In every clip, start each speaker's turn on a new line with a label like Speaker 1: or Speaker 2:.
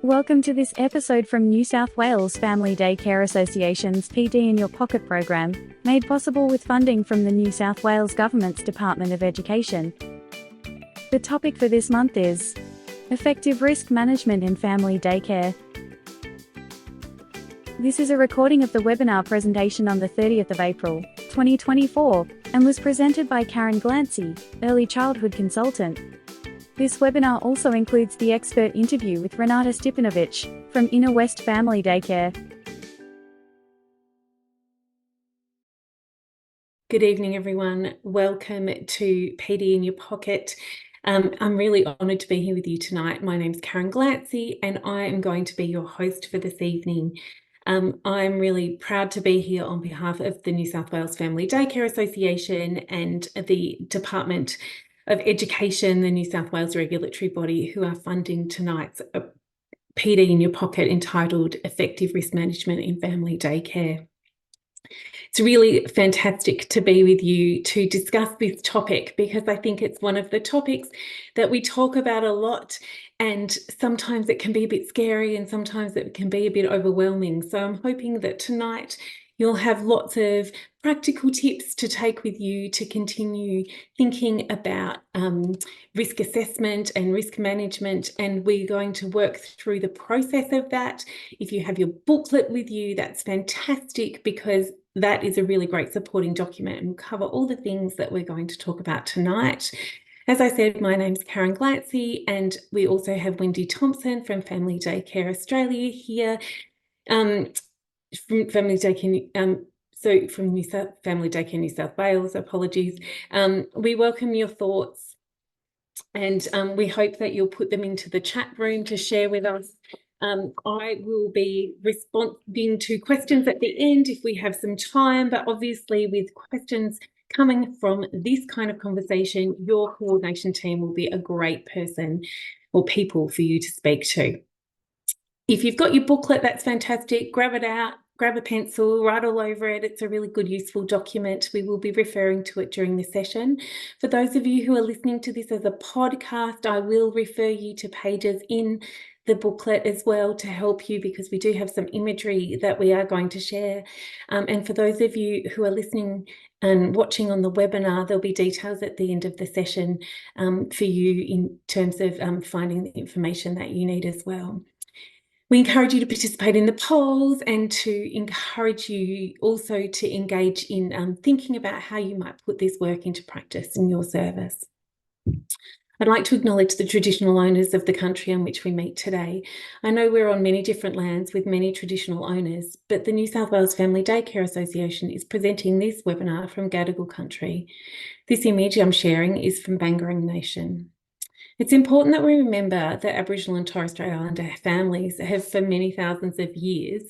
Speaker 1: Welcome to this episode from New South Wales Family Day Care Association's PD in Your Pocket program, made possible with funding from the New South Wales Government's Department of Education. The topic for this month is effective risk management in family daycare. This is a recording of the webinar presentation on the 30th of April, 2024, and was presented by Karen Glancy, Early Childhood Consultant. This webinar also includes the expert interview with Renata Stipanovic from Inner West Family Daycare.
Speaker 2: Good evening, everyone. Welcome to PD in Your Pocket. I'm really honoured to be here with you tonight. My name's Karen Glancy and I am going to be your host for this evening. I'm really proud to be here on behalf of the New South Wales Family Daycare Association and the Department of Education, the New South Wales regulatory body, who are funding tonight's PD in Your Pocket entitled Effective Risk Management in Family Daycare. It's really fantastic to be with you to discuss this topic because I think it's one of the topics that we talk about a lot, and sometimes it can be a bit scary and sometimes it can be a bit overwhelming. So I'm hoping that tonight you'll have lots of practical tips to take with you to continue thinking about risk assessment and risk management, and we're going to work through the process of that. If you have your booklet with you, that's fantastic because that is a really great supporting document and will cover all the things that we're going to talk about tonight. As I said, my name's Karen Glancy, and we also have Wendy Thompson from Family Daycare Australia here. From Family Daycare, from Family Daycare New South Wales, apologies. We welcome your thoughts, and we hope that you'll put them into the chat room to share with us. I will be responding to questions at the end if we have some time, but obviously with questions coming from this kind of conversation, your coordination team will be a great person or people for you to speak to. If you've got your booklet, that's fantastic. Grab it out, grab a pencil, write all over it. It's a really good, useful document. We will be referring to it during the session. For those of you who are listening to this as a podcast, I will refer you to pages in the booklet as well to help you, because we do have some imagery that we are going to share. And for those of you who are listening and watching on the webinar, there'll be details at the end of the session for you in terms of finding the information that you need as well. We encourage you to participate in the polls and to encourage you also to engage in thinking about how you might put this work into practice in your service. I'd like to acknowledge the traditional owners of the country on which we meet today. I know we're on many different lands with many traditional owners, but the New South Wales Family Daycare Association is presenting this webinar from Gadigal country. This image I'm sharing is from Bangarang Nation. It's important that we remember that Aboriginal and Torres Strait Islander families have for many thousands of years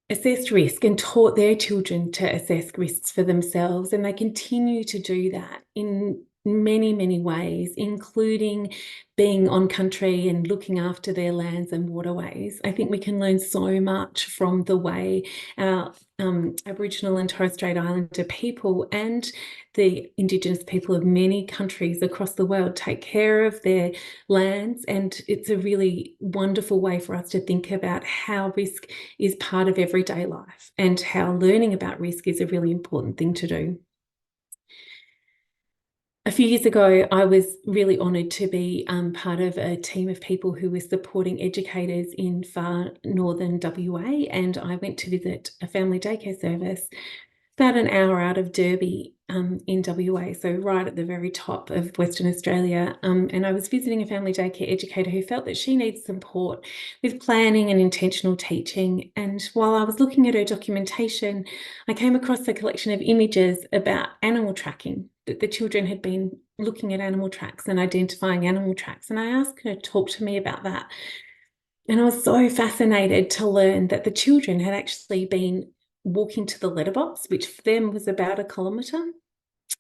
Speaker 2: assessed risk and taught their children to assess risks for themselves, and they continue to do that in many, many ways, including being on country and looking after their lands and waterways. I think we can learn so much from the way our Aboriginal and Torres Strait Islander people and the Indigenous people of many countries across the world take care of their lands, and it's a really wonderful way for us to think about how risk is part of everyday life and how learning about risk is a really important thing to do. A few years ago, I was really honoured to be part of a team of people who were supporting educators in far northern WA, and I went to visit a family daycare service about an hour out of Derby in WA, so right at the very top of Western Australia. And I was visiting a family daycare educator who felt that she needs support with planning and intentional teaching. And while I was looking at her documentation, I came across a collection of images about animal tracking, that the children had been looking at animal tracks and identifying animal tracks. And I asked her to talk to me about that. And I was so fascinated to learn that the children had actually been walking to the letterbox, which for them was about 1 kilometre,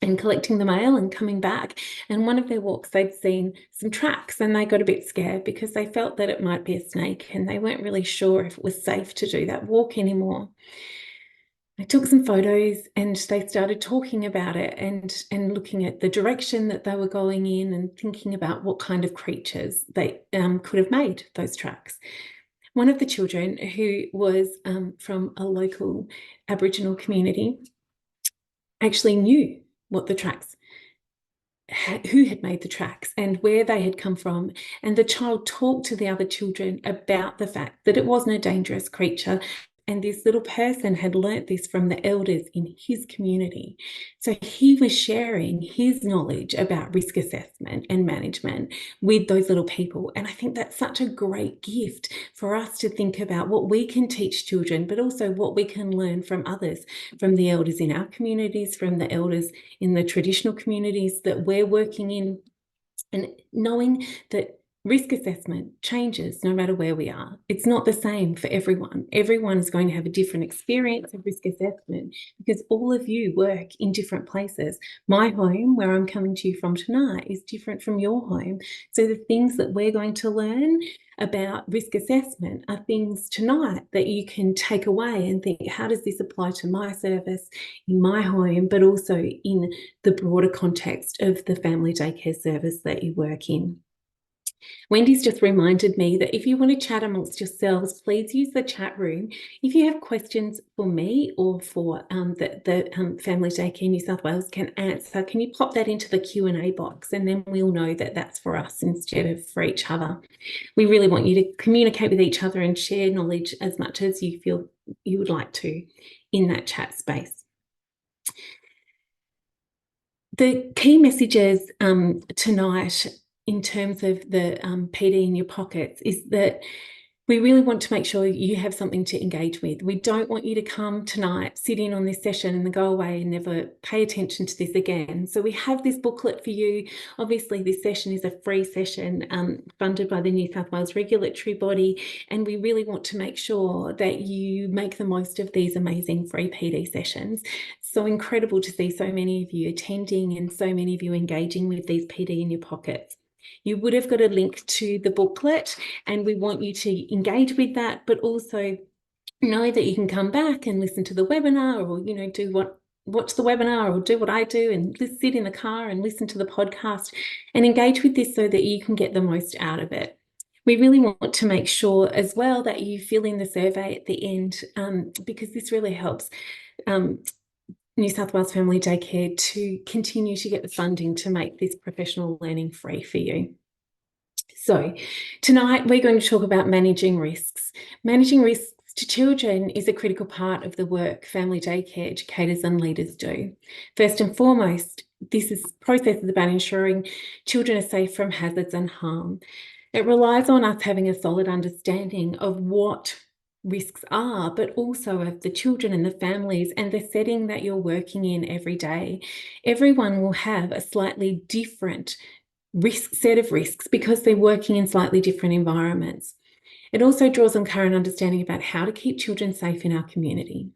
Speaker 2: and collecting the mail and coming back. And one of their walks, they'd seen some tracks and they got a bit scared because they felt that it might be a snake and they weren't really sure if it was safe to do that walk anymore. I took some photos and they started talking about it and looking at the direction that they were going in and thinking about what kind of creatures they could have made those tracks. One of the children, who was from a local Aboriginal community, actually knew what the tracks, who had made the tracks and where they had come from. And the child talked to the other children about the fact that it wasn't a dangerous creature. And this little person had learnt this from the elders in his community. So he was sharing his knowledge about risk assessment and management with those little people. And I think that's such a great gift for us to think about what we can teach children, but also what we can learn from others, from the elders in our communities, from the elders in the traditional communities that we're working in, and knowing that risk assessment changes no matter where we are. It's not the same for everyone. Everyone is going to have a different experience of risk assessment because all of you work in different places. My home, where I'm coming to you from tonight, is different from your home. So the things that we're going to learn about risk assessment are things tonight that you can take away and think, how does this apply to my service in my home, but also in the broader context of the family daycare service that you work in. Wendy's just reminded me that if you want to chat amongst yourselves, please use the chat room. If you have questions for me or for the Family Daycare New South Wales can answer, can you pop that into the Q&A box, and then we'll know that that's for us instead of for each other. We really want you to communicate with each other and share knowledge as much as you feel you would like to in that chat space. The key messages tonight in terms of the PD in your pockets is that we really want to make sure you have something to engage with. We don't want you to come tonight, sit in on this session and then go away and never pay attention to this again. So we have this booklet for you. Obviously, this session is a free session funded by the New South Wales regulatory body, and we really want to make sure that you make the most of these amazing free PD sessions. So incredible to see so many of you attending and so many of you engaging with these PD in your pockets. You would have got a link to the booklet, and we want you to engage with that, but also know that you can come back and listen to the webinar, or watch the webinar, or do what I do and sit in the car and listen to the podcast and engage with this so that you can get the most out of it. We really want to make sure as well that you fill in the survey at the end, because this really helps New South Wales Family Daycare to continue to get the funding to make this professional learning free for you. So tonight we're going to talk about managing risks. Managing risks to children is a critical part of the work family daycare educators and leaders do. First and foremost, this process is about ensuring children are safe from hazards and harm. It relies on us having a solid understanding of what risks are, but also of the children and the families and the setting that you're working in every day. Everyone will have a slightly different set of risks because they're working in slightly different environments. It also draws on current understanding about how to keep children safe in our community.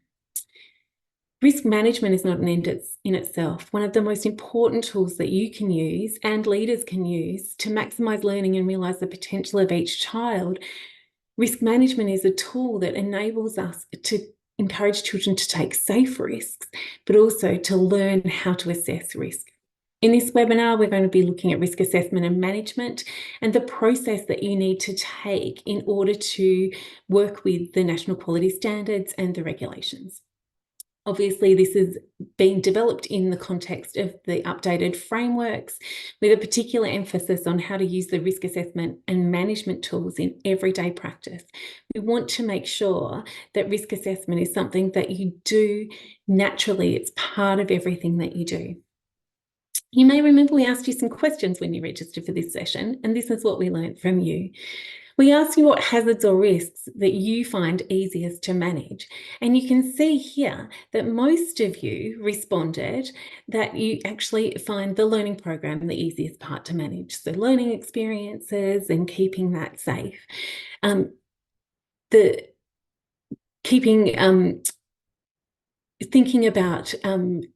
Speaker 2: Risk management is not an end in itself. One of the most important tools that you can use and leaders can use to maximise learning and realise the potential of each child. Risk management is a tool that enables us to encourage children to take safe risks, but also to learn how to assess risk. In this webinar, we're going to be looking at risk assessment and management and the process that you need to take in order to work with the national quality standards and the regulations. Obviously, this is being developed in the context of the updated frameworks with a particular emphasis on how to use the risk assessment and management tools in everyday practice. We want to make sure that risk assessment is something that you do naturally. It's part of everything that you do. You may remember we asked you some questions when you registered for this session, and this is what we learned from you. We asked you what hazards or risks that you find easiest to manage. And you can see here that most of you responded that you actually find the learning program the easiest part to manage. So learning experiences and keeping that safe. Thinking about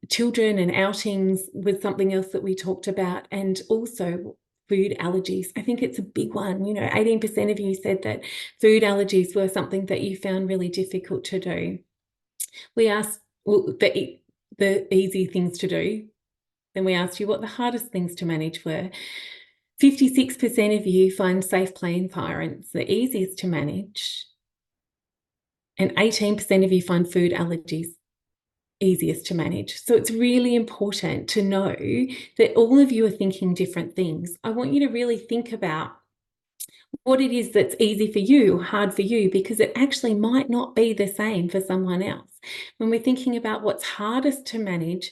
Speaker 2: children and outings was something else that we talked about, and also food allergies. I think it's a big one. 18% of you said that food allergies were something that you found really difficult to do. We the easy things to do. Then we asked you what the hardest things to manage were. 56% of you find safe play environments the easiest to manage, and 18% of you find food allergies easiest to manage. So it's really important to know that all of you are thinking different things. I want you to really think about what it is that's easy for you, hard for you, because it actually might not be the same for someone else. When we're thinking about what's hardest to manage,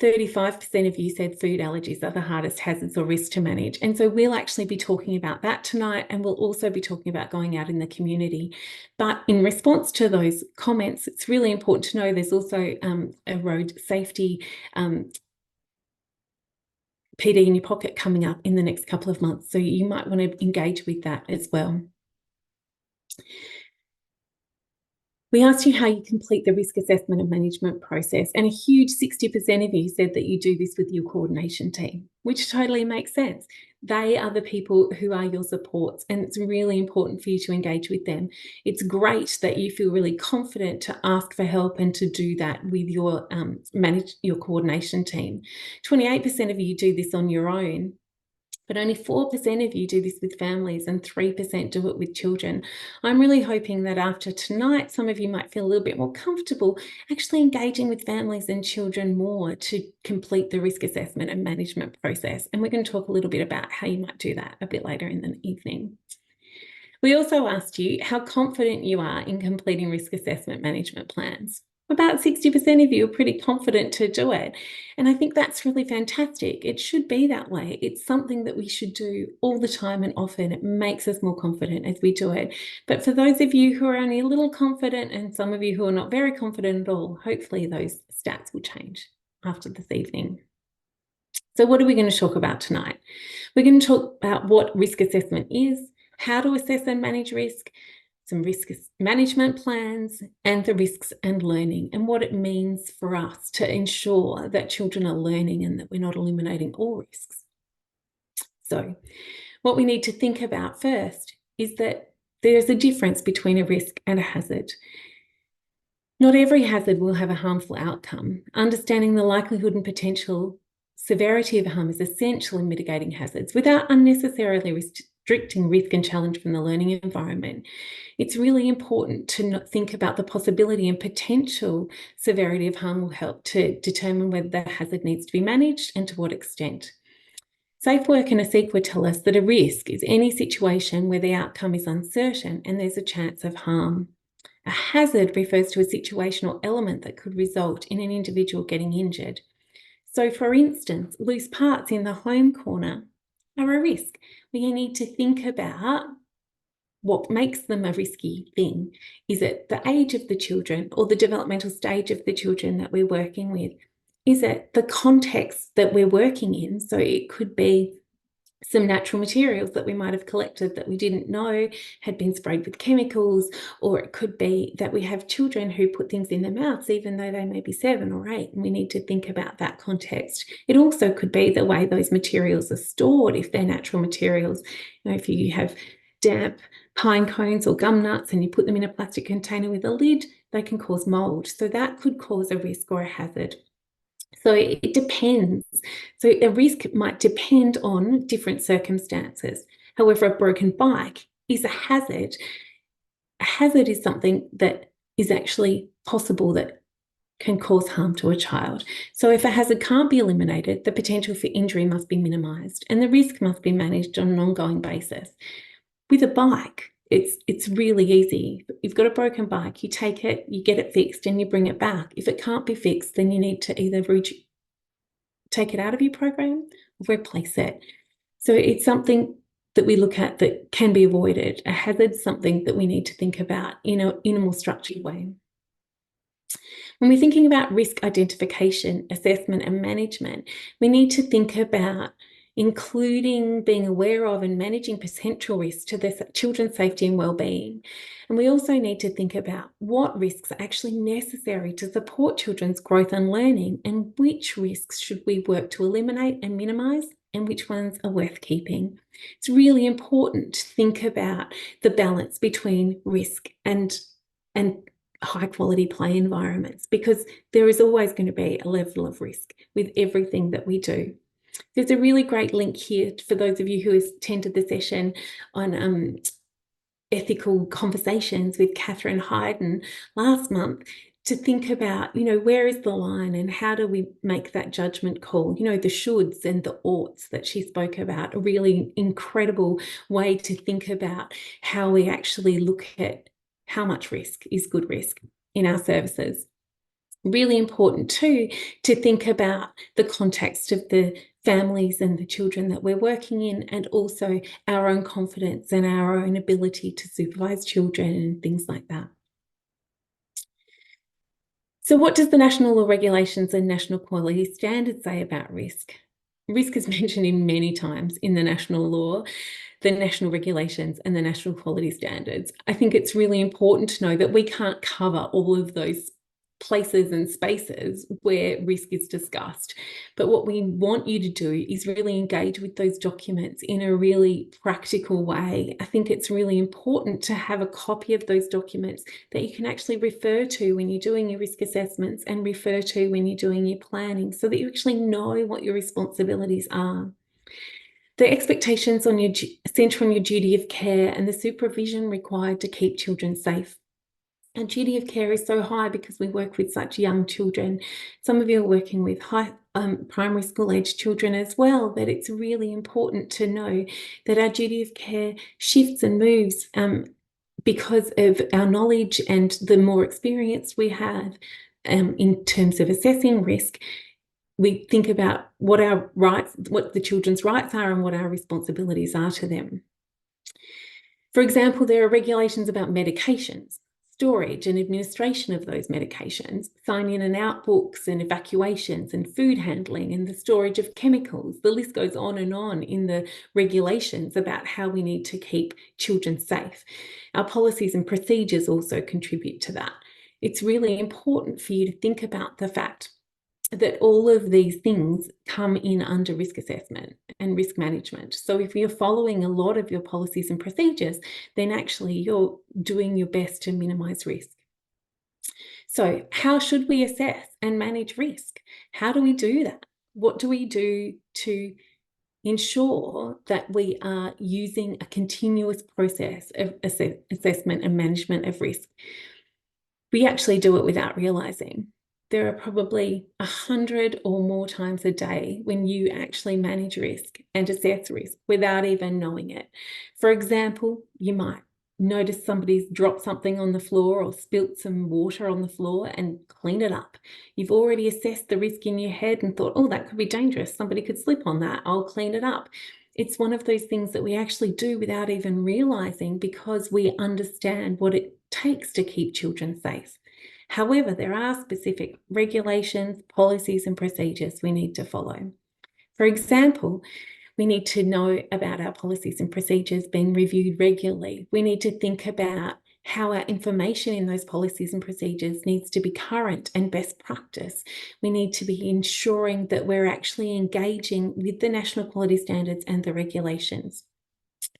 Speaker 2: 35% of you said food allergies are the hardest hazards or risks to manage. And so we'll actually be talking about that tonight, and we'll also be talking about going out in the community. But in response to those comments, it's really important to know there's also a road safety PD in your pocket coming up in the next couple of months. So you might want to engage with that as well. We asked you how you complete the risk assessment and management process, and a huge 60% of you said that you do this with your coordination team, which totally makes sense. They are the people who are your supports, and it's really important for you to engage with them. It's great that you feel really confident to ask for help and to do that with your coordination team. 28% of you do this on your own, but only 4% of you do this with families and 3% do it with children. I'm really hoping that after tonight, some of you might feel a little bit more comfortable actually engaging with families and children more to complete the risk assessment and management process. And we're going to talk a little bit about how you might do that a bit later in the evening. We also asked you how confident you are in completing risk assessment management plans. About 60% of you are pretty confident to do it. And I think that's really fantastic. It should be that way. It's something that we should do all the time and often. It makes us more confident as we do it. But for those of you who are only a little confident and some of you who are not very confident at all, hopefully those stats will change after this evening. So what are we going to talk about tonight? We're going to talk about what risk assessment is, how to assess and manage risk, some risk management plans, and the risks and learning, and what it means for us to ensure that children are learning and that we're not eliminating all risks. So what we need to think about first is that there's a difference between a risk and a hazard. Not every hazard will have a harmful outcome. Understanding the likelihood and potential severity of harm is essential in mitigating hazards without unnecessarily restricting risk and challenge from the learning environment. It's really important to not think about the possibility and potential severity of harm will help to determine whether the hazard needs to be managed and to what extent. Safe work and a CEQA tell us that a risk is any situation where the outcome is uncertain and there's a chance of harm. A hazard refers to a situation or element that could result in an individual getting injured. So, for instance, loose parts in the home corner are a risk. We need to think about what makes them a risky thing. Is it the age of the children or the developmental stage of the children that we're working with? Is it the context that we're working in? So it could be some natural materials that we might have collected that we didn't know had been sprayed with chemicals, or it could be that we have children who put things in their mouths even though they may be 7 or 8, and we need to think about that context. It also could be the way those materials are stored. If they're natural materials, if you have damp pine cones or gum nuts and you put them in a plastic container with a lid, they can cause mold. So that could cause a risk or a hazard. So it depends. So a risk might depend on different circumstances. However, a broken bike is a hazard. A hazard is something that is actually possible that can cause harm to a child. So if a hazard can't be eliminated, the potential for injury must be minimised and the risk must be managed on an ongoing basis. With a bike, it's really easy. You've got a broken bike, you take it, you get it fixed and you bring it back. If it can't be fixed, then you need to either take it out of your program or replace it. So it's something that we look at that can be avoided. A hazard's something that we need to think about in a more structured way. When we're thinking about risk identification, assessment and management, we need to think about including being aware of and managing potential risks to their children's safety and well-being. And we also need to think about what risks are actually necessary to support children's growth and learning, and which risks should we work to eliminate and minimise, and which ones are worth keeping. It's really important to think about the balance between risk and high quality play environments, because there is always going to be a level of risk with everything that we do. There's a really great link here for those of you who attended the session on ethical conversations with Catherine Hayden last month, to think about, where is the line and how do we make that judgment call? The shoulds and the oughts that she spoke about, a really incredible way to think about how we actually look at how much risk is good risk in our services. Really important too to think about the context of the families and the children that we're working in, and also our own confidence and our own ability to supervise children and things like that. So what does the national law regulations and national quality standards say about risk? Risk is mentioned in many times in the national law, the national regulations and the national quality standards. I think it's really important to know that we can't cover all of those places and spaces where risk is discussed. But what we want you to do is really engage with those documents in a really practical way. I think it's really important to have a copy of those documents that you can actually refer to when you're doing your risk assessments and refer to when you're doing your planning, so that you actually know what your responsibilities are. The expectations on your centre on your duty of care and the supervision required to keep children safe. Our duty of care is so high because we work with such young children. Some of you are working with primary school age children as well, that it's really important to know that our duty of care shifts and moves because of our knowledge and the more experience we have in terms of assessing risk. We think about what our rights, what the children's rights are, and what our responsibilities are to them. For example, there are regulations about medications, storage and administration of those medications, sign in and out books and evacuations and food handling and the storage of chemicals. The list goes on in the regulations about how we need to keep children safe. Our policies and procedures also contribute to that. It's really important for you to think about the fact that all of these things come in under risk assessment and risk management. So if you're following a lot of your policies and procedures, then actually you're doing your best to minimize risk. So how should we assess and manage risk? How do we do that? What do we do to ensure that we are using a continuous process of assessment and management of risk? We actually do it without realizing. There are probably 100 or more times a day when you actually manage risk and assess risk without even knowing it. For example, you might notice somebody's dropped something on the floor or spilt some water on the floor and clean it up. You've already assessed the risk in your head and thought, oh, that could be dangerous. Somebody could slip on that. I'll clean it up. It's one of those things that we actually do without even realizing, because we understand what it takes to keep children safe. However, there are specific regulations, policies, and procedures we need to follow. For example, we need to know about our policies and procedures being reviewed regularly. We need to think about how our information in those policies and procedures needs to be current and best practice. We need to be ensuring that we're actually engaging with the national quality standards and the regulations.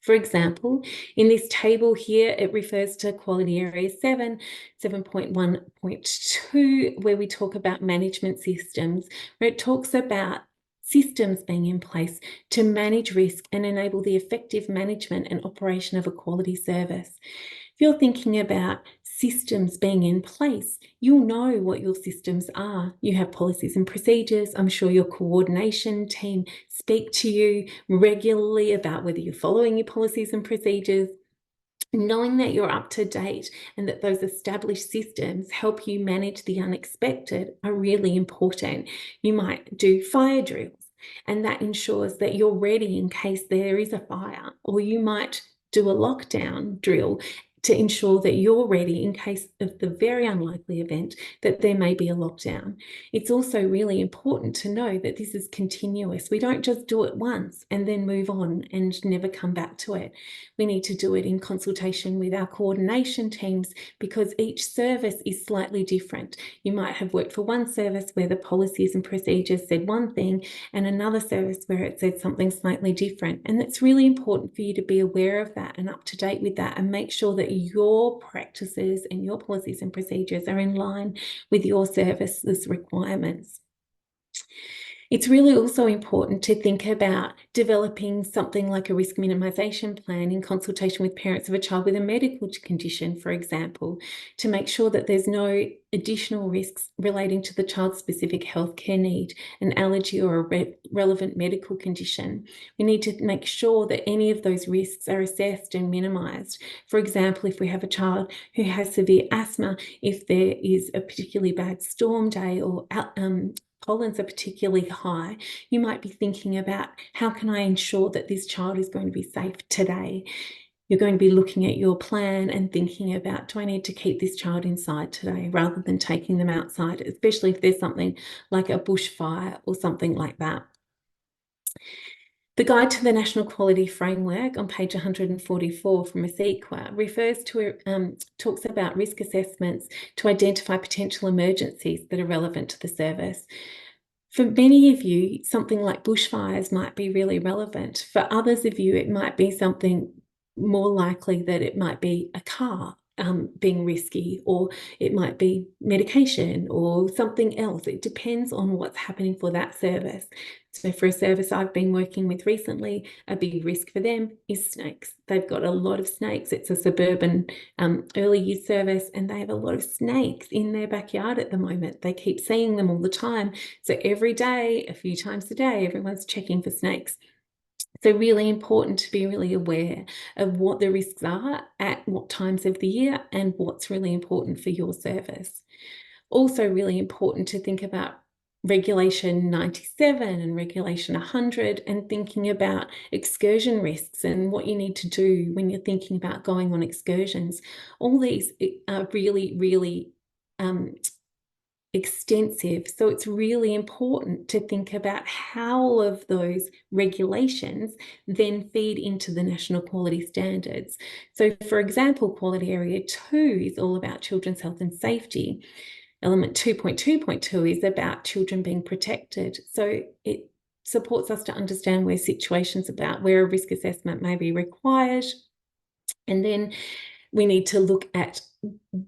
Speaker 2: For example, in this table here, it refers to Quality Area 7, 7.1.2, where we talk about management systems, where it talks about systems being in place to manage risk and enable the effective management and operation of a quality service. If you're thinking about systems being in place, you'll know what your systems are. You have policies and procedures. I'm sure your coordination team speak to you regularly about whether you're following your policies and procedures. Knowing that you're up to date and that those established systems help you manage the unexpected are really important. You might do fire drills, and that ensures that you're ready in case there is a fire, or you might do a lockdown drill to ensure that you're ready in case of the very unlikely event that there may be a lockdown. It's also really important to know that this is continuous. We don't just do it once and then move on and never come back to it. We need to do it in consultation with our coordination teams, because each service is slightly different. You might have worked for one service where the policies and procedures said one thing, and another service where it said something slightly different. And it's really important for you to be aware of that and up to date with that, and make sure that your practices and your policies and procedures are in line with your service's requirements. It's really also important to think about developing something like a risk minimisation plan in consultation with parents of a child with a medical condition, for example, to make sure that there's no additional risks relating to the child's specific healthcare need, an allergy or a relevant medical condition. We need to make sure that any of those risks are assessed and minimised. For example, if we have a child who has severe asthma, if there is a particularly bad storm day or pollens are particularly high, you might be thinking about, how can I ensure that this child is going to be safe today? You're going to be looking at your plan and thinking about, do I need to keep this child inside today rather than taking them outside, especially if there's something like a bushfire or something like that. The Guide to the National Quality Framework on page 144 from ASEQA refers to, talks about risk assessments to identify potential emergencies that are relevant to the service. For many of you, something like bushfires might be really relevant. For others of you, it might be something more likely that it might be a car being risky, or it might be medication or something else. It depends on what's happening for that service. So for a service I've been working with recently, a big risk for them is snakes. They've got a lot of snakes. It's a suburban early years service, and they have a lot of snakes in their backyard at the moment. They keep seeing them all the time. So every day, a few times a day, everyone's checking for snakes. So really important to be really aware of what the risks are at what times of the year and what's really important for your service. Also really important to think about Regulation 97 and Regulation 100, and thinking about excursion risks and what you need to do when you're thinking about going on excursions. All these are really, really extensive. So it's really important to think about how all of those regulations then feed into the national quality standards. So for example, Quality Area 2 is all about children's health and safety. Element 2.2.2 is about children being protected. So it supports us to understand where situations about where a risk assessment may be required. And then we need to look at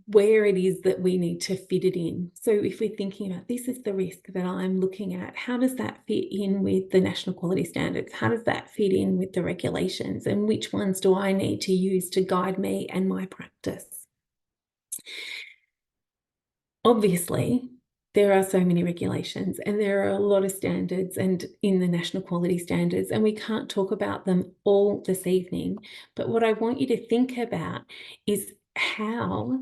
Speaker 2: where it is that we need to fit it in. So if we're thinking about, this is the risk that I'm looking at, how does that fit in with the national quality standards? How does that fit in with the regulations? And which ones do I need to use to guide me and my practice? Obviously, there are so many regulations and there are a lot of standards and in the national quality standards, and we can't talk about them all this evening. But what I want you to think about is how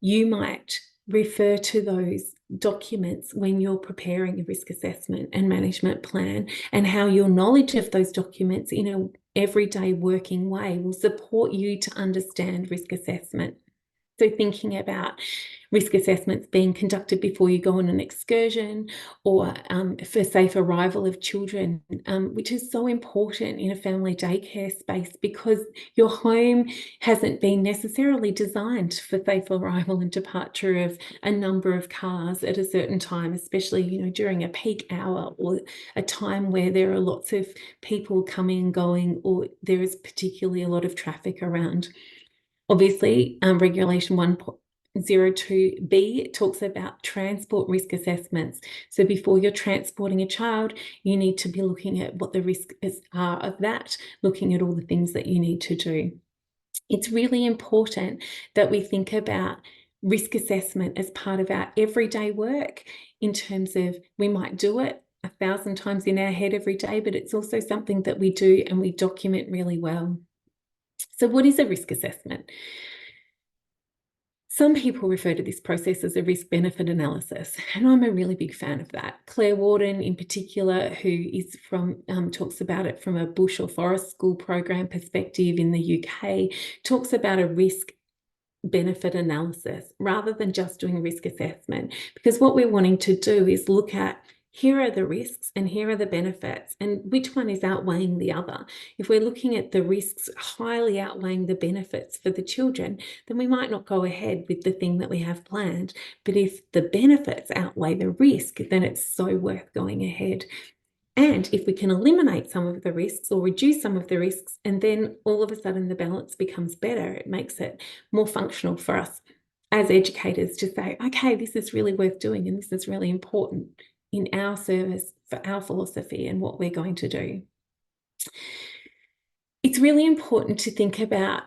Speaker 2: you might refer to those documents when you're preparing a risk assessment and management plan, and how your knowledge of those documents in an everyday working way will support you to understand risk assessment. So thinking about risk assessments being conducted before you go on an excursion, or for safe arrival of children, which is so important in a family daycare space, because your home hasn't been necessarily designed for safe arrival and departure of a number of cars at a certain time, especially, you know, during a peak hour or a time where there are lots of people coming and going, or there is particularly a lot of traffic around. Obviously, Regulation 1.02b talks about transport risk assessments. So before you're transporting a child, you need to be looking at what the risks are of that, looking at all the things that you need to do. It's really important that we think about risk assessment as part of our everyday work, in terms of, we might do it 1,000 times in our head every day, but it's also something that we do and we document really well. So what is a risk assessment? Some people refer to this process as a risk-benefit analysis, and I'm a really big fan of that. Claire Warden, in particular, who is from talks about it from a bush or forest school program perspective in the UK, talks about a risk-benefit analysis rather than just doing risk assessment, because what we're wanting to do is look at, here are the risks and here are the benefits, and which one is outweighing the other. If we're looking at the risks highly outweighing the benefits for the children, then we might not go ahead with the thing that we have planned. But if the benefits outweigh the risk, then it's so worth going ahead. And if we can eliminate some of the risks or reduce some of the risks, and then all of a sudden the balance becomes better, it makes it more functional for us as educators to say, okay, this is really worth doing and this is really important in our service for our philosophy and what we're going to do. It's really important to think about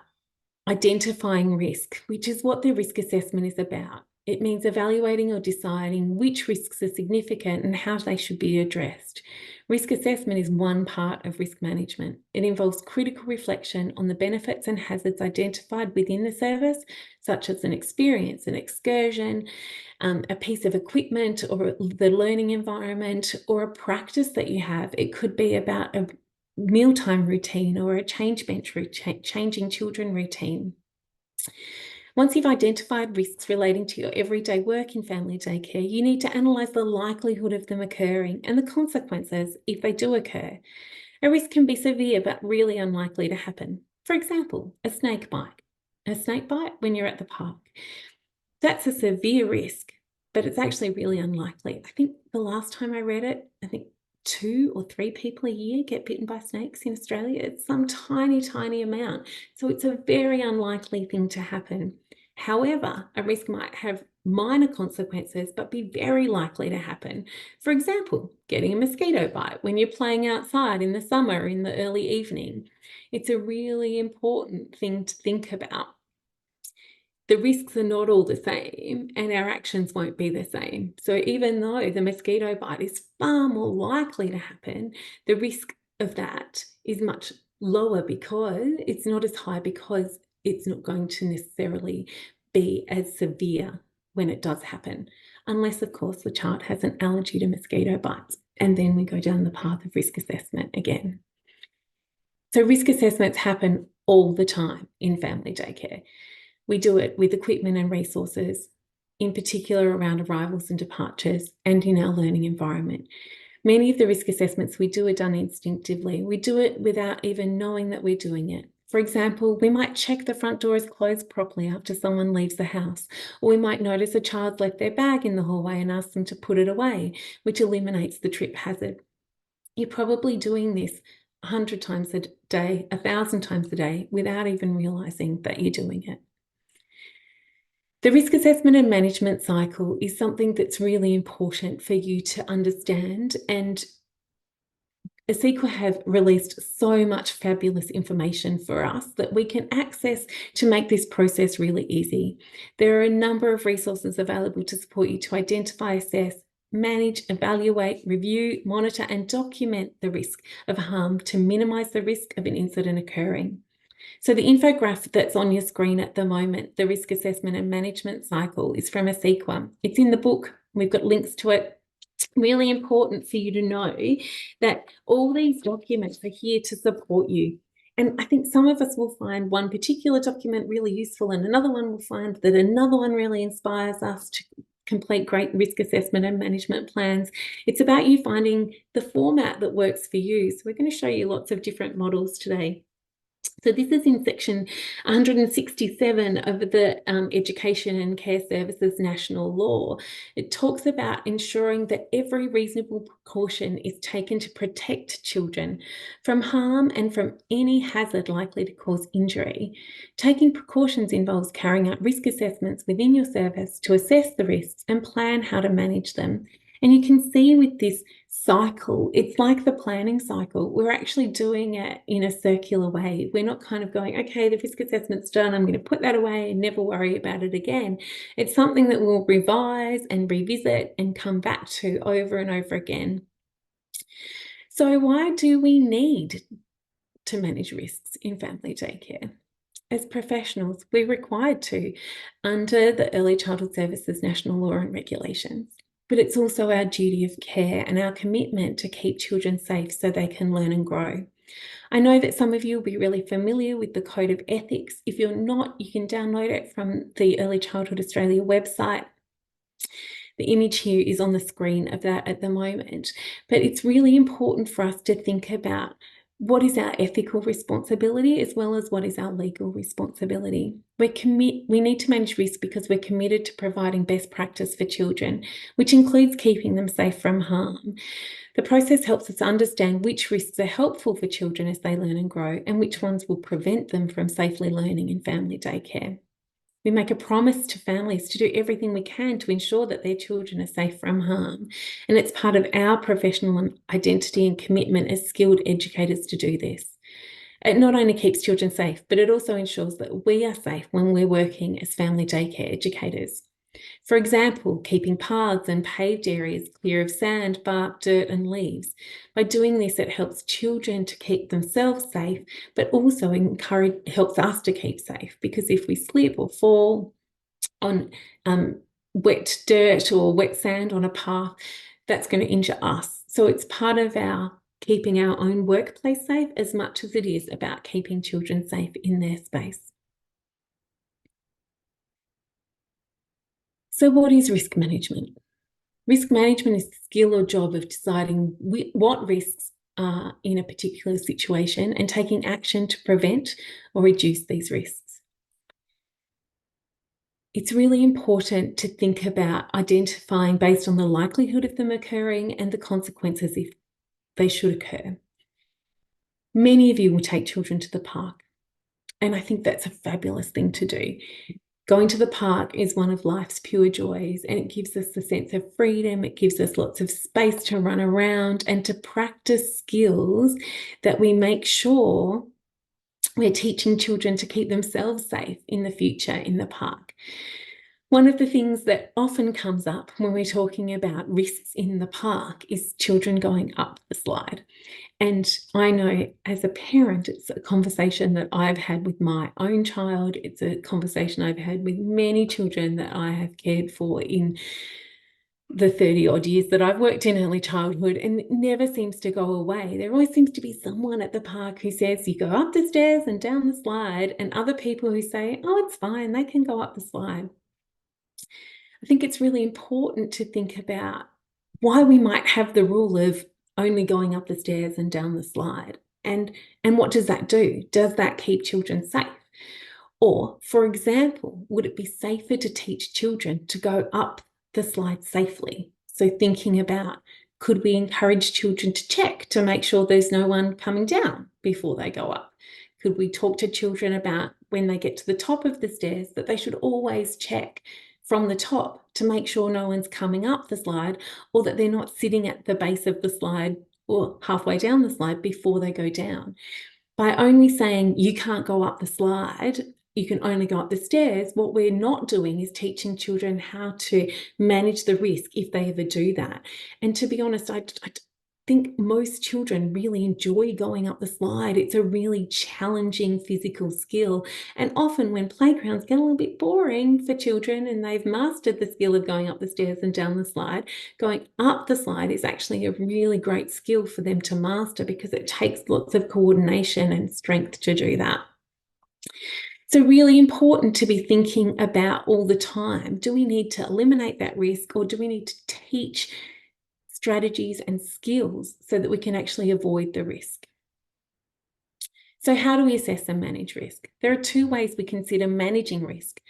Speaker 2: identifying risk, which is what the risk assessment is about. It means evaluating or deciding which risks are significant and how they should be addressed. Risk assessment is one part of risk management. It involves critical reflection on the benefits and hazards identified within the service, such as an experience, an excursion, a piece of equipment, or the learning environment, or a practice that you have. It could be about a mealtime routine or a change bench routine, changing children routine. Once you've identified risks relating to your everyday work in family daycare, you need to analyse the likelihood of them occurring and the consequences if they do occur. A risk can be severe but really unlikely to happen. For example, a snake bite. A snake bite when you're at the park. That's a severe risk, but it's actually really unlikely. I think the last time I read it, I think 2 or 3 people a year get bitten by snakes in Australia. It's some tiny, tiny amount. So it's a very unlikely thing to happen. However, a risk might have minor consequences, but be very likely to happen. For example, getting a mosquito bite when you're playing outside in the summer in the early evening. It's a really important thing to think about. The risks are not all the same and our actions won't be the same. So even though the mosquito bite is far more likely to happen, the risk of that is much lower because it's not as high, because it's not going to necessarily be as severe when it does happen, unless of course the child has an allergy to mosquito bites, and then we go down the path of risk assessment again. So risk assessments happen all the time in family daycare. We do it with equipment and resources, in particular around arrivals and departures and in our learning environment. Many of the risk assessments we do are done instinctively. We do it without even knowing that we're doing it. For example, we might check the front door is closed properly after someone leaves the house, or we might notice a child left their bag in the hallway and ask them to put it away, which eliminates the trip hazard. You're probably doing this 100 times a day, 1,000 times a day, without even realising that you're doing it. The risk assessment and management cycle is something that's really important for you to understand, and ASIQA have released so much fabulous information for us that we can access to make this process really easy. There are a number of resources available to support you to identify, assess, manage, evaluate, review, monitor, and document the risk of harm to minimise the risk of an incident occurring. So the infographic that's on your screen at the moment, the risk assessment and management cycle, is from ASIQA. It's in the book. We've got links to it. It's really important for you to know that all these documents are here to support you. And I think some of us will find one particular document really useful, and another one will find that another one really inspires us to complete great risk assessment and management plans. It's about you finding the format that works for you. So we're going to show you lots of different models today. So this is in section 167 of the Education and Care Services National Law. It talks about ensuring that every reasonable precaution is taken to protect children from harm and from any hazard likely to cause injury. Taking precautions involves carrying out risk assessments within your service to assess the risks and plan how to manage them. And you can see with this cycle, it's like the planning cycle. We're actually doing it in a circular way. We're not kind of going, okay, the risk assessment's done, I'm going to put that away and never worry about it again. It's something that we'll revise and revisit and come back to over and over again. So why do we need to manage risks in family daycare? As professionals, we're required to under the Early Childhood Services National Law and Regulations. But it's also our duty of care and our commitment to keep children safe so they can learn and grow. I know that some of you will be really familiar with the Code of Ethics. If you're not, you can download it from the Early Childhood Australia website. The image here is on the screen of that at the moment. But it's really important for us to think about what is our ethical responsibility as well as what is our legal responsibility. We need to manage risk because we're committed to providing best practice for children, which includes keeping them safe from harm. The process helps us understand which risks are helpful for children as they learn and grow, and which ones will prevent them from safely learning in family daycare. We make a promise to families to do everything we can to ensure that their children are safe from harm. And it's part of our professional identity and commitment as skilled educators to do this. It not only keeps children safe, but it also ensures that we are safe when we're working as family daycare educators. For example, keeping paths and paved areas clear of sand, bark, dirt, and leaves. By doing this, it helps children to keep themselves safe, but also helps us to keep safe, because if we slip or fall on wet dirt or wet sand on a path, that's going to injure us. So it's part of our keeping our own workplace safe as much as it is about keeping children safe in their space. So what is risk management? Risk management is the skill or job of deciding what risks are in a particular situation and taking action to prevent or reduce these risks. It's really important to think about identifying based on the likelihood of them occurring and the consequences if they should occur. Many of you will take children to the park, and I think that's a fabulous thing to do. Going to the park is one of life's pure joys, and it gives us a sense of freedom. It gives us lots of space to run around and to practice skills that we make sure we're teaching children to keep themselves safe in the future in the park. One of the things that often comes up when we're talking about risks in the park is children going up the slide. And I know as a parent, it's a conversation that I've had with my own child. It's a conversation I've had with many children that I have cared for in the 30-odd years that I've worked in early childhood, and it never seems to go away. There always seems to be someone at the park who says, you go up the stairs and down the slide, and other people who say, oh, it's fine, they can go up the slide. I think it's really important to think about why we might have the rule of only going up the stairs and down the slide. And what does that do? Does that keep children safe? Or, for example, would it be safer to teach children to go up the slide safely? So thinking about, could we encourage children to check to make sure there's no one coming down before they go up? Could we talk to children about when they get to the top of the stairs that they should always check from the top to make sure no one's coming up the slide, or that they're not sitting at the base of the slide or halfway down the slide before they go down? By only saying you can't go up the slide, you can only go up the stairs, what we're not doing is teaching children how to manage the risk if they ever do that. And to be honest, I think most children really enjoy going up the slide. It's a really challenging physical skill. And often when playgrounds get a little bit boring for children and they've mastered the skill of going up the stairs and down the slide, going up the slide is actually a really great skill for them to master, because it takes lots of coordination and strength to do that. So really important to be thinking about all the time, do we need to eliminate that risk, or do we need to teach strategies and skills so that we can actually avoid the risk? So how do we assess and manage risk? There are two ways we consider managing risk.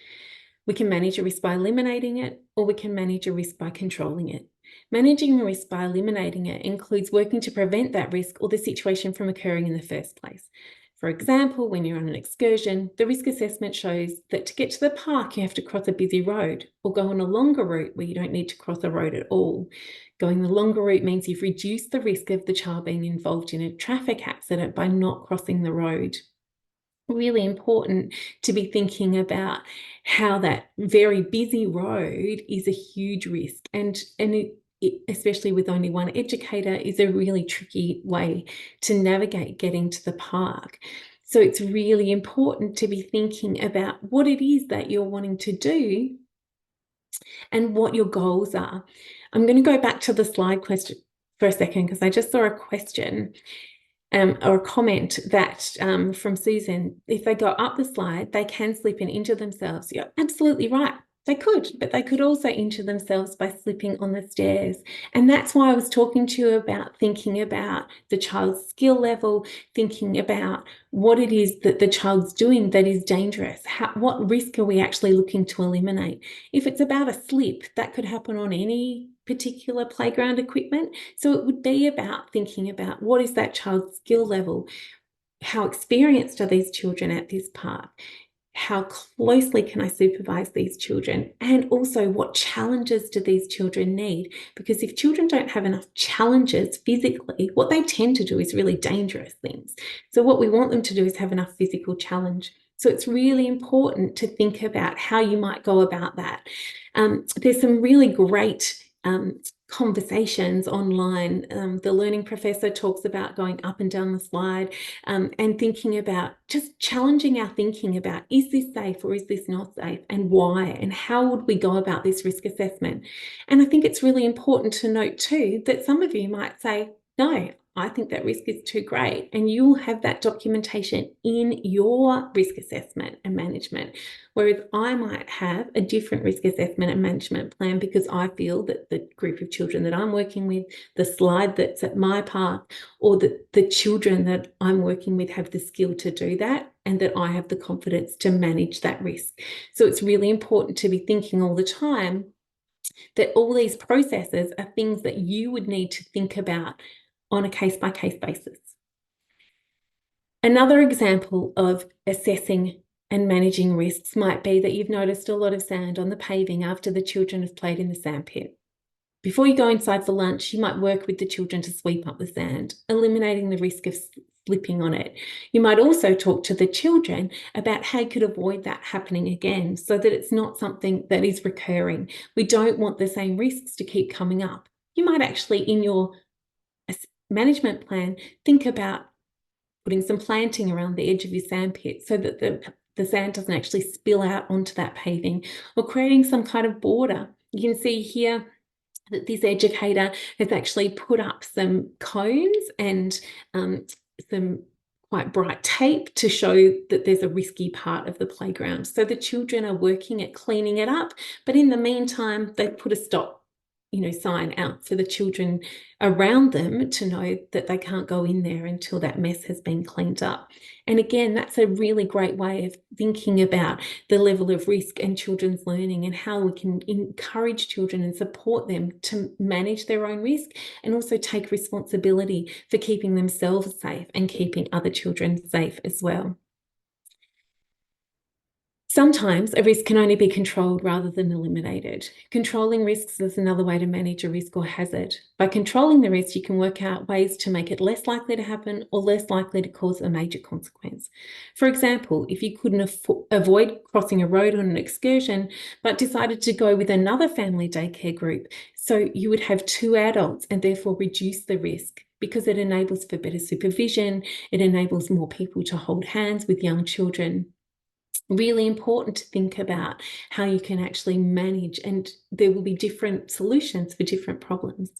Speaker 2: We can manage a risk by eliminating it, or we can manage a risk by controlling it. Managing a risk by eliminating it includes working to prevent that risk or the situation from occurring in the first place. For example, when you're on an excursion, the risk assessment shows that to get to the park, you have to cross a busy road, or go on a longer route where you don't need to cross a road at all. Going the longer route means you've reduced the risk of the child being involved in a traffic accident by not crossing the road. Really important to be thinking about how that very busy road is a huge risk, and especially with only one educator, is a really tricky way to navigate getting to the park. So it's really important to be thinking about what it is that you're wanting to do and what your goals are. I'm going to go back to the slide question for a second, because I just saw a question or a comment that from Susan: if they go up the slide, they can slip and injure themselves. You're absolutely right. They could, but they could also injure themselves by slipping on the stairs. And that's why I was talking to you about thinking about the child's skill level, thinking about what it is that the child's doing that is dangerous. What risk are we actually looking to eliminate? If it's about a slip, that could happen on any particular playground equipment. So it would be about thinking about what is that child's skill level? How experienced are these children at this park? How closely can I supervise these children? And also, what challenges do these children need? Because if children don't have enough challenges physically, what they tend to do is really dangerous things. So what we want them to do is have enough physical challenge. So it's really important to think about how you might go about that. There's some really great conversations online. The learning professor talks about going up and down the slide and thinking about just challenging our thinking about, is this safe or is this not safe, and why, and how would we go about this risk assessment? And I think it's really important to note too that some of you might say, no, I think that risk is too great, and you'll have that documentation in your risk assessment and management. Whereas I might have a different risk assessment and management plan because I feel that the group of children that I'm working with, the slide that's at my park, or that the children that I'm working with have the skill to do that, and that I have the confidence to manage that risk. So it's really important to be thinking all the time that all these processes are things that you would need to think about on a case-by-case basis. Another example of assessing and managing risks might be that you've noticed a lot of sand on the paving after the children have played in the sandpit. Before you go inside for lunch, you might work with the children to sweep up the sand, eliminating the risk of slipping on it. You might also talk to the children about how you could avoid that happening again so that it's not something that is recurring. We don't want the same risks to keep coming up. You might actually, in your management plan, think about putting some planting around the edge of your sandpit so that the sand doesn't actually spill out onto that paving, or creating some kind of border. You can see here that this educator has actually put up some cones and some quite bright tape to show that there's a risky part of the playground. So the children are working at cleaning it up, but in the meantime, they put a stop sign out for the children around them to know that they can't go in there until that mess has been cleaned up. And again, that's a really great way of thinking about the level of risk and children's learning, and how we can encourage children and support them to manage their own risk, and also take responsibility for keeping themselves safe and keeping other children safe as well. Sometimes a risk can only be controlled rather than eliminated. Controlling risks is another way to manage a risk or hazard. By controlling the risk, you can work out ways to make it less likely to happen or less likely to cause a major consequence. For example, if you couldn't avoid crossing a road on an excursion, but decided to go with another family daycare group, so you would have 2 adults and therefore reduce the risk, because it enables for better supervision, it enables more people to hold hands with young children. Really important to think about how you can actually manage, and there will be different solutions for different problems.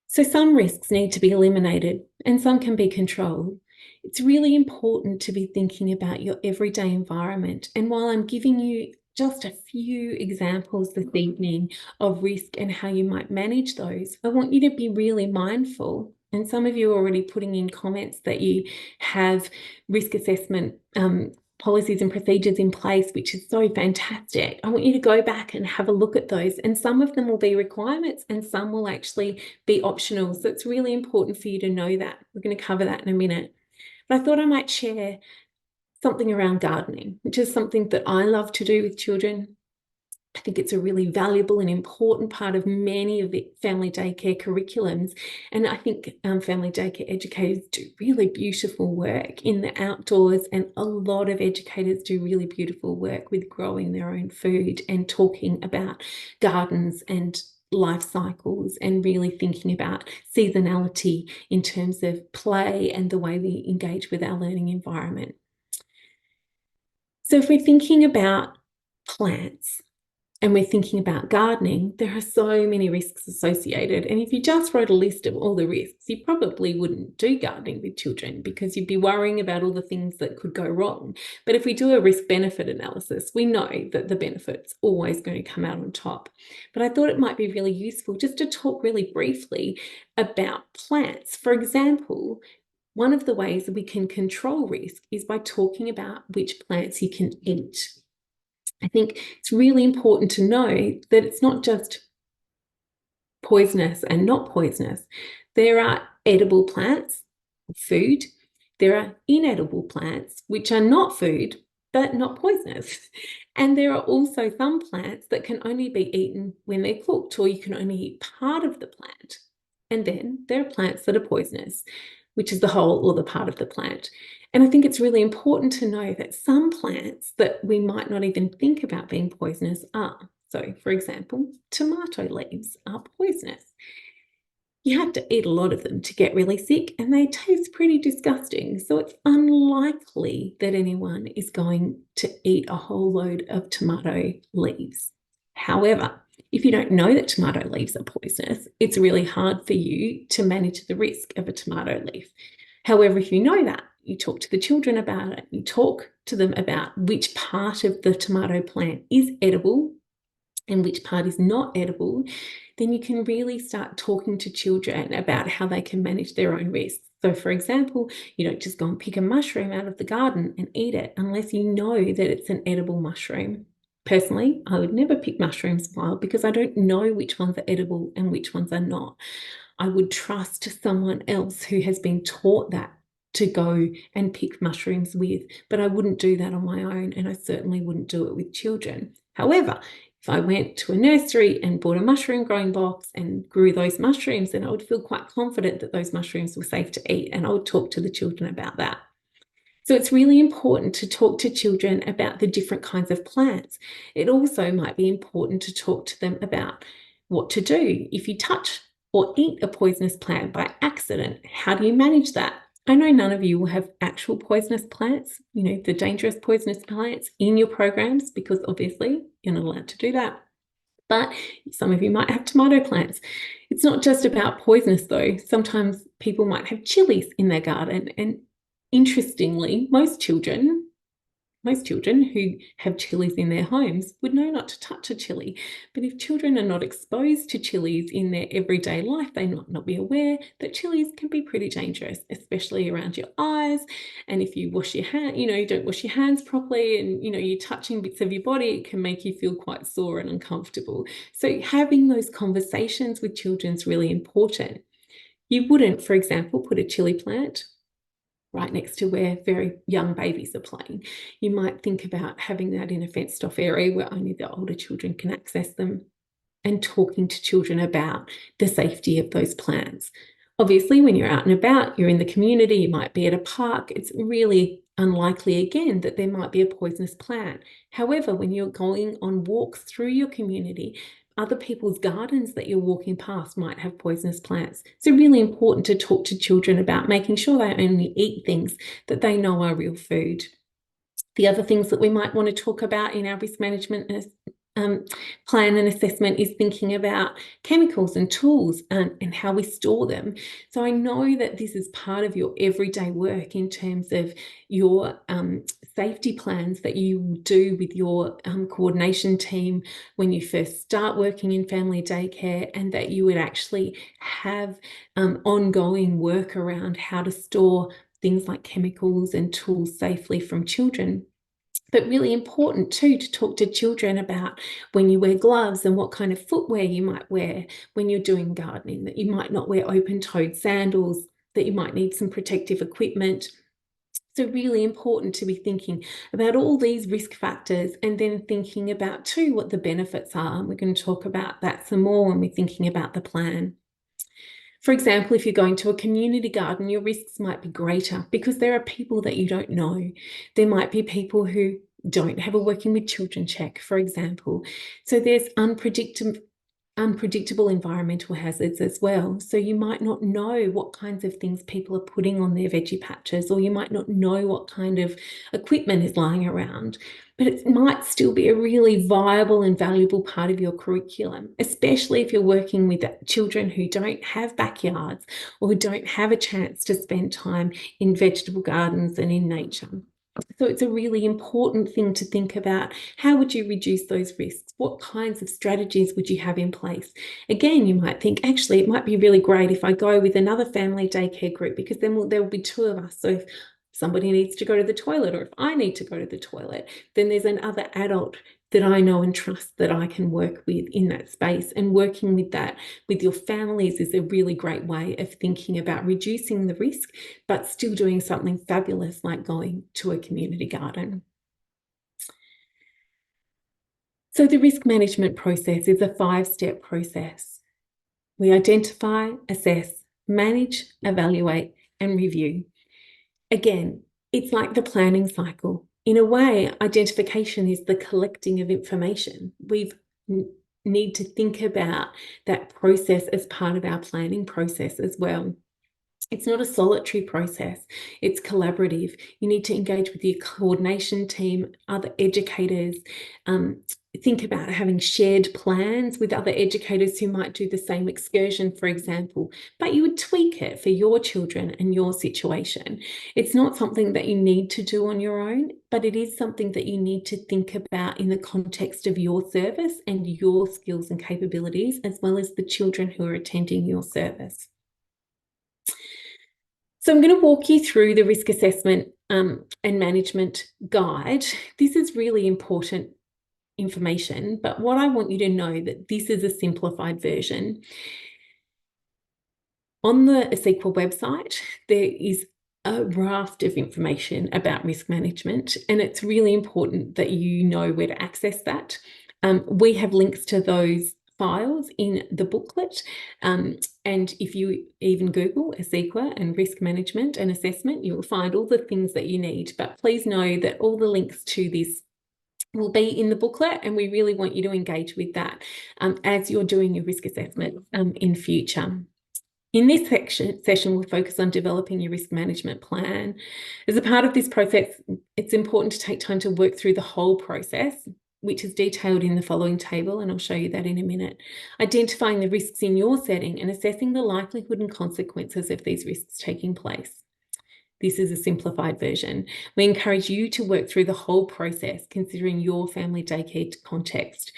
Speaker 2: So some risks need to be eliminated and some can be controlled. It's really important to be thinking about your everyday environment. And while I'm giving you just a few examples this evening of risk and how you might manage those, I want you to be really mindful. And some of you are already putting in comments that you have risk assessment policies and procedures in place, which is so fantastic. I want you to go back and have a look at those. And some of them will be requirements and some will actually be optional. So it's really important for you to know that. We're going to cover that in a minute. But I thought I might share something around gardening, which is something that I love to do with children. I think it's a really valuable and important part of many of the family daycare curriculums. And I think family daycare educators do really beautiful work in the outdoors, and a lot of educators do really beautiful work with growing their own food and talking about gardens and life cycles, and really thinking about seasonality in terms of play and the way we engage with our learning environment. So if we're thinking about plants, and we're thinking about gardening, there are so many risks associated. And if you just wrote a list of all the risks, you probably wouldn't do gardening with children because you'd be worrying about all the things that could go wrong. But if we do a risk-benefit analysis, we know that the benefit's always going to come out on top. But I thought it might be really useful just to talk really briefly about plants. For example, one of the ways that we can control risk is by talking about which plants you can eat. I think it's really important to know that it's not just poisonous and not poisonous. There are edible plants, food. There are inedible plants, which are not food, but not poisonous. And there are also some plants that can only be eaten when they're cooked, or you can only eat part of the plant. And then there are plants that are poisonous, which is the whole or the part of the plant. And I think it's really important to know that some plants that we might not even think about being poisonous are. So, for example, tomato leaves are poisonous. You have to eat a lot of them to get really sick, and they taste pretty disgusting. So it's unlikely that anyone is going to eat a whole load of tomato leaves. However, if you don't know that tomato leaves are poisonous, it's really hard for you to manage the risk of a tomato leaf. However, if you know that, you talk to the children about it, you talk to them about which part of the tomato plant is edible and which part is not edible, then you can really start talking to children about how they can manage their own risks. So, for example, you don't just go and pick a mushroom out of the garden and eat it unless you know that it's an edible mushroom. Personally, I would never pick mushrooms wild because I don't know which ones are edible and which ones are not. I would trust someone else who has been taught that to go and pick mushrooms with, but I wouldn't do that on my own, and I certainly wouldn't do it with children. However, if I went to a nursery and bought a mushroom growing box and grew those mushrooms, then I would feel quite confident that those mushrooms were safe to eat, and I would talk to the children about that. So it's really important to talk to children about the different kinds of plants. It also might be important to talk to them about what to do if you touch or eat a poisonous plant by accident. How do you manage that? I know none of you will have actual poisonous plants, the dangerous poisonous plants in your programs, because obviously you're not allowed to do that. But some of you might have tomato plants. It's not just about poisonous though. Sometimes people might have chilies in their garden, and interestingly, most children who have chilies in their homes would know not to touch a chili. But if children are not exposed to chilies in their everyday life, they might not be aware that chilies can be pretty dangerous, especially around your eyes. And if you wash your hand, you don't wash your hands properly, and you're touching bits of your body, it can make you feel quite sore and uncomfortable. So having those conversations with children is really important. You wouldn't, for example, put a chili plant right next to where very young babies are playing. You might think about having that in a fenced off area where only the older children can access them, and talking to children about the safety of those plants. Obviously, when you're out and about, you're in the community, you might be at a park, it's really unlikely again that there might be a poisonous plant. However, when you're going on walks through your community, other people's gardens that you're walking past might have poisonous plants. So really important to talk to children about making sure they only eat things that they know are real food. The other things that we might want to talk about in our risk management plan and assessment is thinking about chemicals and tools and how we store them. So I know that this is part of your everyday work in terms of your safety plans that you do with your coordination team when you first start working in family daycare, and that you would actually have ongoing work around how to store things like chemicals and tools safely from children. But really important too to talk to children about when you wear gloves and what kind of footwear you might wear when you're doing gardening, that you might not wear open-toed sandals, that you might need some protective equipment. So really important to be thinking about all these risk factors, and then thinking about too what the benefits are. And we're going to talk about that some more when we're thinking about the plan. For example, if you're going to a community garden, your risks might be greater because there are people that you don't know. There might be people who don't have a working with children check, for example. So there's unpredictable environmental hazards as well. So you might not know what kinds of things people are putting on their veggie patches, or you might not know what kind of equipment is lying around, but it might still be a really viable and valuable part of your curriculum, especially if you're working with children who don't have backyards or who don't have a chance to spend time in vegetable gardens and in nature. So it's a really important thing to think about. How would you reduce those risks? What kinds of strategies would you have in place? Again, you might think, actually, it might be really great if I go with another family daycare group, because then there will be two of us. So if somebody needs to go to the toilet, or if I need to go to the toilet, then there's another adult that I know and trust that I can work with in that space. And working with that with your families is a really great way of thinking about reducing the risk, but still doing something fabulous like going to a community garden. So the risk management process is a 5-step process. We identify, assess, manage, evaluate, and review. Again, it's like the planning cycle. In a way, identification is the collecting of information. We need to think about that process as part of our planning process as well. It's not a solitary process, it's collaborative. You need to engage with your coordination team, other educators. Think about having shared plans with other educators who might do the same excursion, for example, but you would tweak it for your children and your situation. It's not something that you need to do on your own, but it is something that you need to think about in the context of your service and your skills and capabilities, as well as the children who are attending your service. So I'm going to walk you through the risk assessment and management guide. This is really important information, but what I want you to know that this is a simplified version. On the ASEQA website, there is a raft of information about risk management, and it's really important that you know where to access that. We have links to those files in the booklet, and if you even Google ASEQA and risk management and assessment, you will find all the things that you need. But please know that all the links to this will be in the booklet, and we really want you to engage with that as you're doing your risk assessment in future. In this session, we'll focus on developing your risk management plan. As a part of this process, it's important to take time to work through the whole process, which is detailed in the following table, and I'll show you that in a minute. Identifying the risks in your setting and assessing the likelihood and consequences of these risks taking place. This is a simplified version. We encourage you to work through the whole process, considering your family daycare context.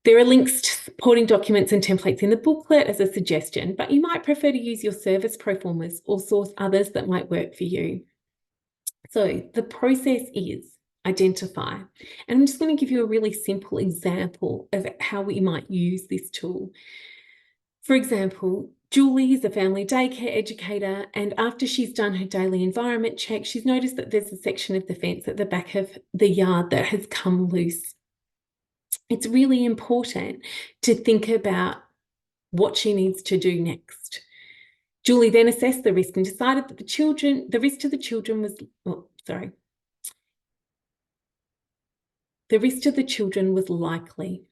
Speaker 2: There are links to supporting documents and templates in the booklet as a suggestion, but you might prefer to use your service proformas or source others that might work for you. So the process is identify. And I'm just going to give you a really simple example of how we might use this tool. For example, Julie is a family daycare educator, and after she's done her daily environment check, she's noticed that there's a section of the fence at the back of the yard that has come loose. It's really important to think about what she needs to do next. Julie then assessed the risk and decided that the risk to the children was likely,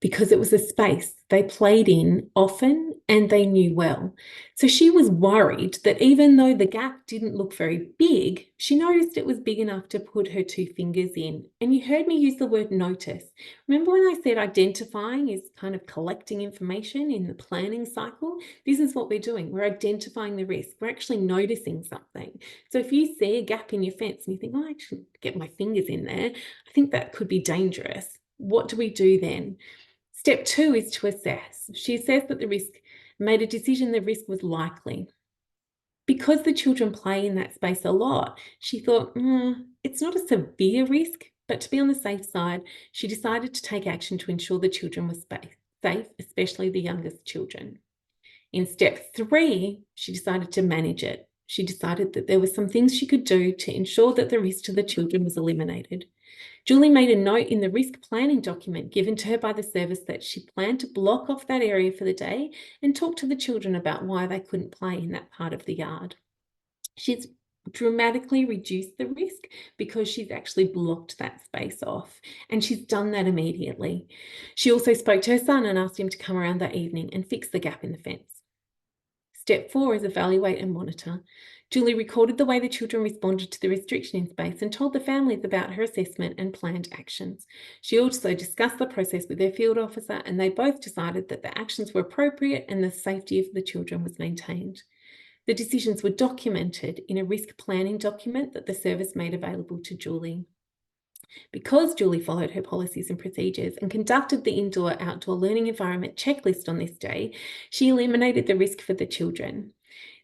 Speaker 2: because it was a space they played in often and they knew well. So she was worried that even though the gap didn't look very big, she noticed it was big enough to put her 2 fingers in. And you heard me use the word notice. Remember when I said identifying is kind of collecting information in the planning cycle? This is what we're doing. We're identifying the risk. We're actually noticing something. So if you see a gap in your fence and you think, oh, I should get my fingers in there, I think that could be dangerous. What do we do then? Step 2 is to assess. She assessed that made a decision the risk was likely. Because the children play in that space a lot, she thought, it's not a severe risk, but to be on the safe side, she decided to take action to ensure the children were safe, especially the youngest children. In step 3, she decided to manage it. She decided that there were some things she could do to ensure that the risk to the children was eliminated. Julie made a note in the risk planning document given to her by the service that she planned to block off that area for the day and talk to the children about why they couldn't play in that part of the yard. She's dramatically reduce the risk because she's actually blocked that space off, and she's done that immediately. She also spoke to her son and asked him to come around that evening and fix the gap in the fence. Step 4 is evaluate and monitor. Julie recorded the way the children responded to the restriction in space and told the families about her assessment and planned actions. She also discussed the process with their field officer, and they both decided that the actions were appropriate and the safety of the children was maintained. The decisions were documented in a risk planning document that the service made available to Julie. Because Julie followed her policies and procedures and conducted the indoor-outdoor learning environment checklist on this day, she eliminated the risk for the children.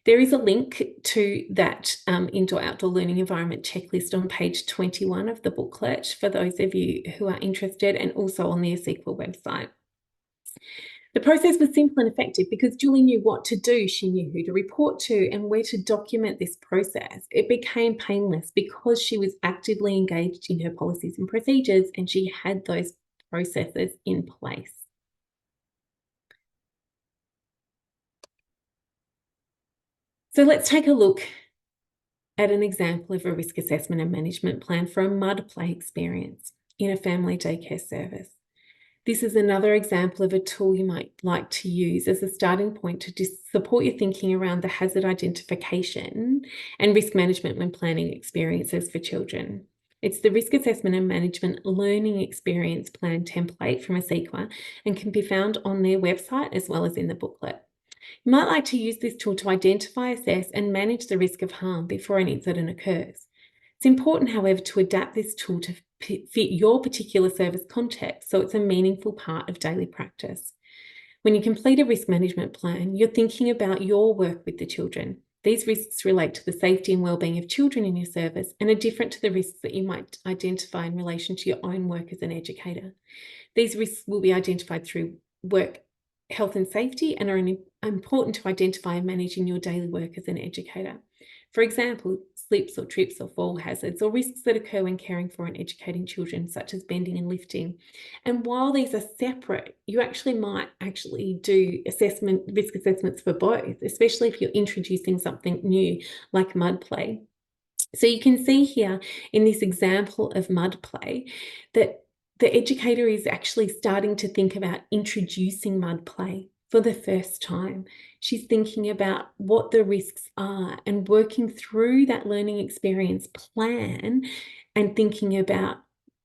Speaker 2: There is a link to that indoor-outdoor learning environment checklist on page 21 of the booklet for those of you who are interested, and also on the ASEQA website. The process was simple and effective because Julie knew what to do. She knew who to report to and where to document this process. It became painless because she was actively engaged in her policies and procedures, and she had those processes in place. So let's take a look at an example of a risk assessment and management plan for a mud play experience in a family daycare service. This is another example of a tool you might like to use as a starting point to support your thinking around the hazard identification and risk management when planning experiences for children. It's the Risk Assessment and Management Learning Experience Plan template from ASEQA and can be found on their website as well as in the booklet. You might like to use this tool to identify, assess, and manage the risk of harm before an incident occurs. It's important, however, to adapt this tool to fit your particular service context so it's a meaningful part of daily practice. When you complete a risk management plan, you're thinking about your work with the children. These risks relate to the safety and wellbeing of children in your service and are different to the risks that you might identify in relation to your own work as an educator. These risks will be identified through work health and safety and are important to identify and manage in your daily work as an educator. For example, slips or trips or fall hazards or risks that occur when caring for and educating children, such as bending and lifting. And while these are separate, you might do risk assessments for both, especially if you're introducing something new like mud play. So you can see here in this example of mud play that the educator is actually starting to think about introducing mud play for the first time. She's thinking about what the risks are and working through that learning experience plan and thinking about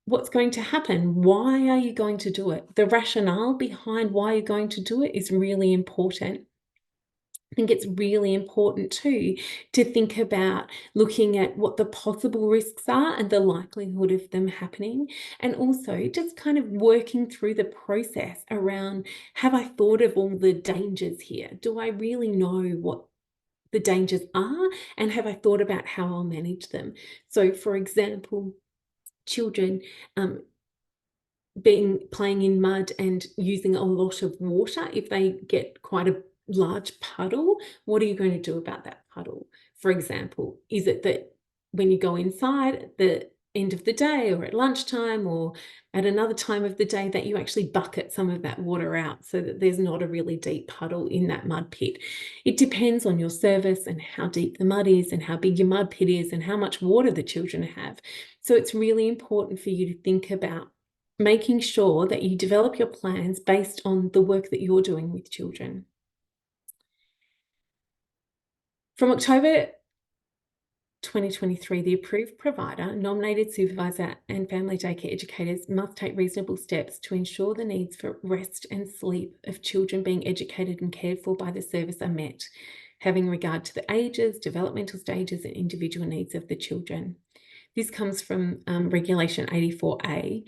Speaker 2: what's going to happen. Why are you going to do it? The rationale behind why you're going to do it is really important. I think it's really important too to think about looking at what the possible risks are and the likelihood of them happening, and also just kind of working through the process around, have I thought of all the dangers here? Do I really know what the dangers are, and have I thought about how I'll manage them? So for example, children playing in mud and using a lot of water, if they get quite a large puddle, what are you going to do about that puddle? For example, is it that when you go inside at the end of the day or at lunchtime or at another time of the day that you actually bucket some of that water out so that there's not a really deep puddle in that mud pit? It depends on your service and how deep the mud is and how big your mud pit is and how much water the children have. So it's really important for you to think about making sure that you develop your plans based on the work that you're doing with children. From October 2023, the approved provider, nominated supervisor and family daycare educators must take reasonable steps to ensure the needs for rest and sleep of children being educated and cared for by the service are met, having regard to the ages, developmental stages and individual needs of the children. This comes from Regulation 84A.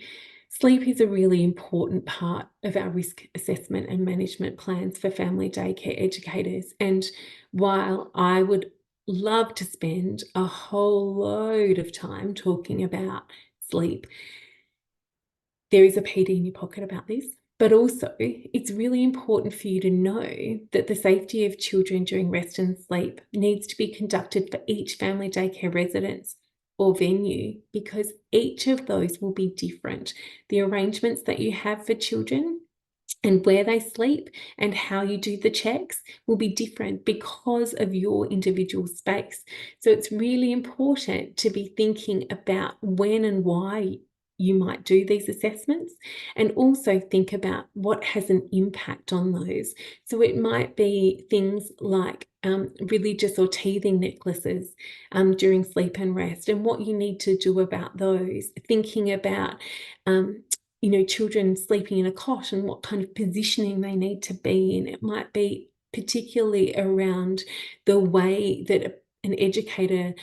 Speaker 2: Sleep is a really important part of our risk assessment and management plans for family daycare educators. And while I would love to spend a whole load of time talking about sleep, there is a PD in your pocket about this. But also, it's really important for you to know that the safety of children during rest and sleep needs to be conducted for each family daycare residence or venue, because each of those will be different. The arrangements that you have for children And where they sleep and how you do the checks will be different because of your individual space. So it's really important to be thinking about when and why you might do these assessments, and also think about what has an impact on those. So it might be things like religious or teething necklaces during sleep and rest, and what you need to do about those. Thinking about children sleeping in a cot and what kind of positioning they need to be in. It might be particularly around the way that an educator